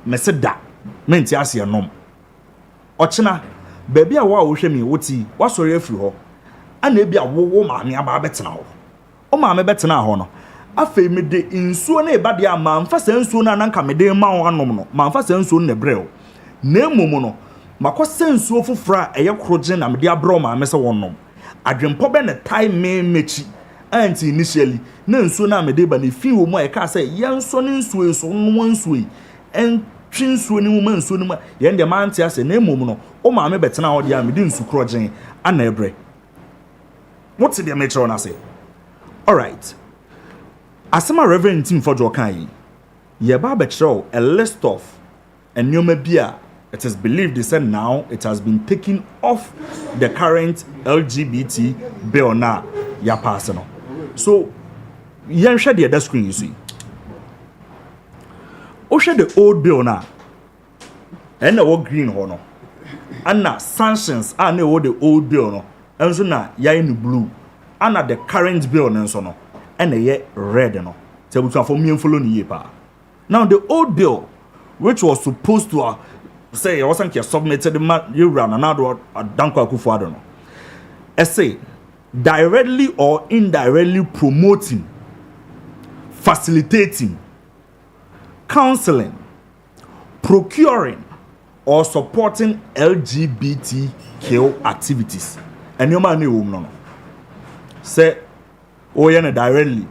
[SPEAKER 4] mese da menti ase nom ochina baabi a wo hwe mi woti wasori afiri ho ana e bia wo maame aba betena ho o maame betena ho no afi me de nsuo na e ba de ama mfa sa nsuo na nanka me de ma ho anom no ma mfa sa nsuo ne breo na emom no makose nsuo fofora eye kroje na me de abro maame se wonnom adwempo be na time mechi anti initially na nsuo na me de ba na fi wo mu e ka say yenso ne nsuo eso no nsuo yi en twinsuo ni mu ma nsuo ni ma ye de ma anti ase na emom no o ma me betena ho de a me de nsu kroje ana ebre what's the metro na say all right asema reverend team for jokan ye ba be chro a list of enyoma bia. It is believed, they said now, it has been taken off the current LGBT bill now. Ya personal. So, you share the other screen, you see. Oh, share the old bill now. And the old green honor. And now, sanctions are the old bill no. And so now, ya in the blue. And now the current bill no so no. And the red no. So we can for me and follow the pa. Now, the old bill, which was supposed to say I wasn't submitted you ran another Danko Akufo-Addo no. Say directly or indirectly promoting, facilitating, counseling, procuring or supporting LGBTQ activities. And you man no. Say oh yeah directly,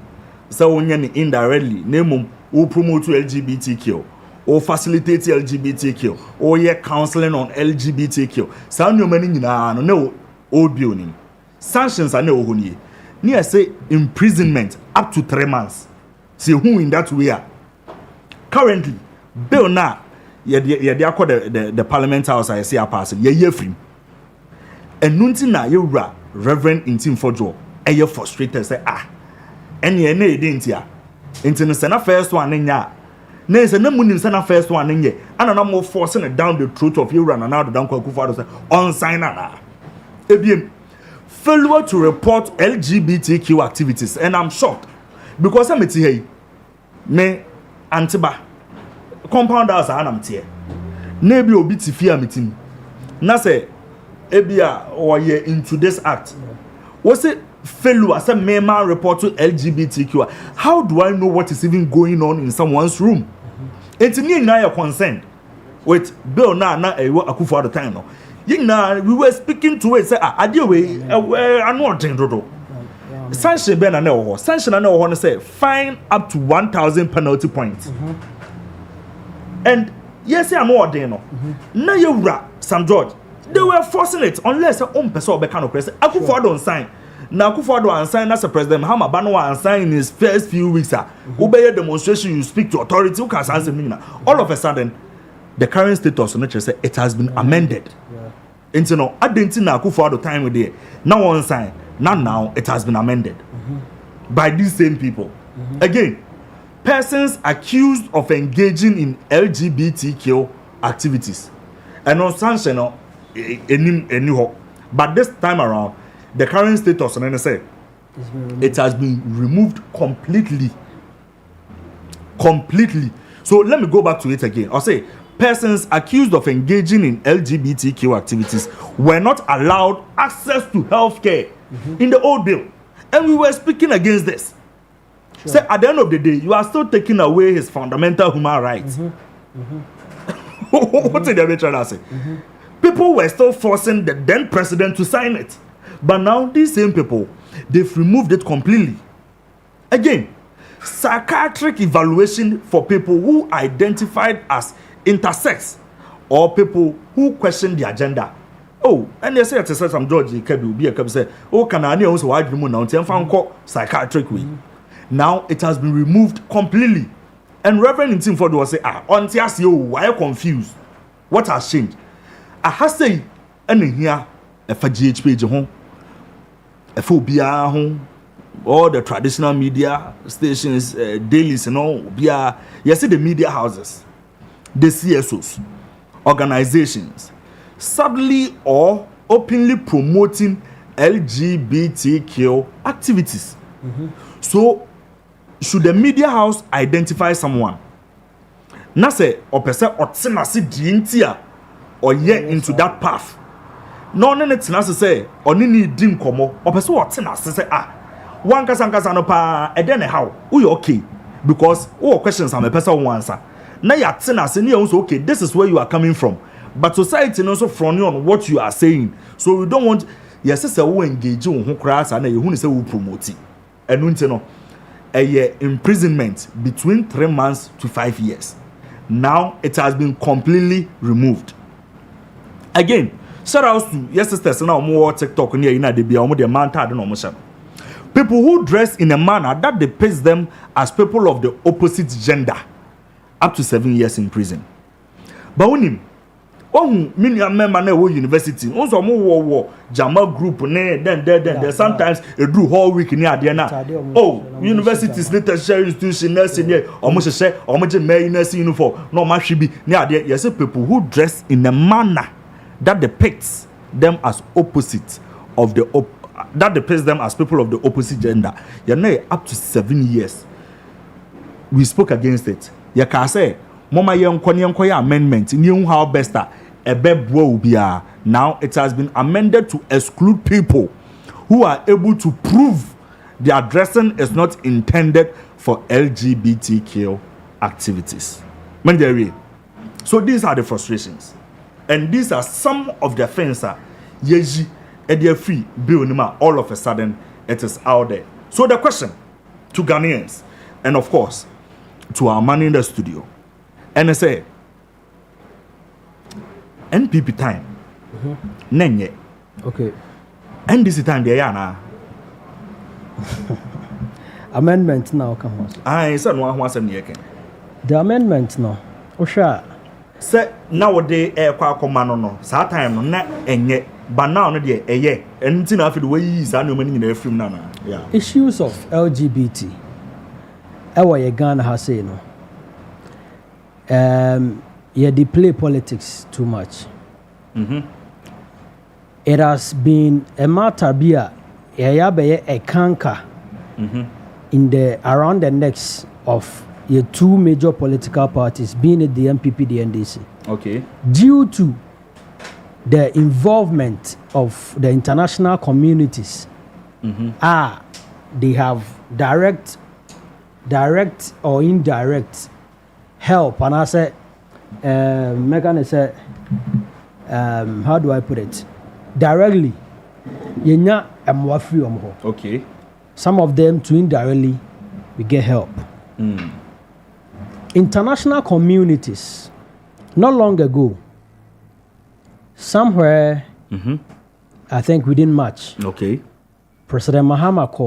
[SPEAKER 4] say oh yeah indirectly, name who promote LGBTQ. Or facilitate LGBTQ, or yeah counseling on LGBTQ. Sound your money no old building. Sanctions are no honey. Near say imprisonment up to 3 months. See who in that way are. Currently, bill now, the Parliament House I say a person, ye free. And nunti na you Reverend in Team for Joe, and you're frustrated say and ye ne didn't ya. Into the first one in ya. Nese na munim sana first one nye ana na mo forcing it down the throat of you and now the Danko Akufo-Addo say on sign na ebiem failure to report LGBTQ activities and I'm shocked because I'm here me antiba compound house anam tie na bi obi tifia meeting na say ebia or ye into this act was it failure as a man report to LGBTQ. How do I know what is even going on in someone's room? It's now your concern with Bill na Akufo at the time. No, we were speaking to it. Say, I deal with I know dodo. Sanction Ben and no sanction and no want to say fine up to 1,000 penalty points. And yes, I'm more than no. Now you Sam George. They were forcing it unless your own person be kind of person. Akufo don't sign. Now Akufo-Addo and sign as a President Mahama Banwa and sign in his first few weeks. Obey demonstration, you speak to authority, who can answer me now. All of a sudden, the current status of nature say it has been amended. Into no, I didn't see Akufo-Addo time with it. Now one sign, now it has been amended by these same people. Again, persons accused of engaging in LGBTQ activities. And no sanction any but this time around. The current status on NSA, it has been removed completely. So let me go back to it again. I'll say persons accused of engaging in LGBTQ activities were not allowed access to health care in the old bill. And we were speaking against this. Say at the end of the day, you are still taking away his fundamental human rights. What did they try to say? People were still forcing the then president to sign it. But now these same people, they've removed it completely. Again, psychiatric evaluation for people who identified as intersex or people who question the agenda. Oh, and they say at some George Kebi be a say, oh, can I also wide remote now? Found psychiatric way. Now it has been removed completely. And Reverend Intim Ford was say, on TSU, why are you confused? What has changed? I have say, and here, a GhPage home, a phobia home, all the traditional media stations, dailies and all, you see the media houses, the CSOs, organizations, subtly or openly promoting LGBTQ activities. So, should the media house identify someone? Na say or person or tenasi diintia or yet into that path. No, no, it's not to say or ni dim komo or person or tenasi say one kasanka no pa and then how we okay because all questions I'm a person who answer. Now you tenasi ni also okay. This is where you are coming from, but society also frowning on what you are saying. So we don't want yes, say we engage on who crass and you who say we promote it and we know. A year imprisonment between 3 months to 5 years. Now it has been completely removed. Again, shout out to yes sisters now more TikTok near in the be the man people who dress in a manner that depicts them as people of the opposite gender up to 7 years in prison. But when him many member na university also more Jama group then sometimes a do whole week near there na universities literature institution nursing here almost share almost nursing uniform no man should be near there. You see people who dress in a manner that depicts them as opposite of the that depicts them as people of the opposite gender. You know up to 7 years. We spoke against it. You can say Mama Yankoya amendment new how best now it has been amended to exclude people who are able to prove their dressing is not intended for LGBTQ activities. So these are the frustrations, and these are some of the things that yeji and free bill all of a sudden it is out there. So the question to Ghanaians and of course to our man in the studio, NSA NPP time nenye
[SPEAKER 5] okay
[SPEAKER 4] NDC time there yana
[SPEAKER 5] amendment now come on
[SPEAKER 4] I said no one say near
[SPEAKER 5] the amendment no osha
[SPEAKER 4] say nowadays kwa komano no sa time no na enye but now no dey eye anything na the way is and no many na film na yeah
[SPEAKER 5] issues of LGBT ewa ye Ghana ha say no they play politics too much. It has been a matter be a canker in the around the necks of the two major political parties, being it the MPP, the NDC.
[SPEAKER 4] Okay.
[SPEAKER 5] Due to the involvement of the international communities, they have direct or indirect help, and I said, Megan said, how do I put it? Directly,
[SPEAKER 4] okay.
[SPEAKER 5] Some of them too indirectly, we get help. International communities, not long ago, somewhere, I think within March,
[SPEAKER 4] okay,
[SPEAKER 5] President Mahama called.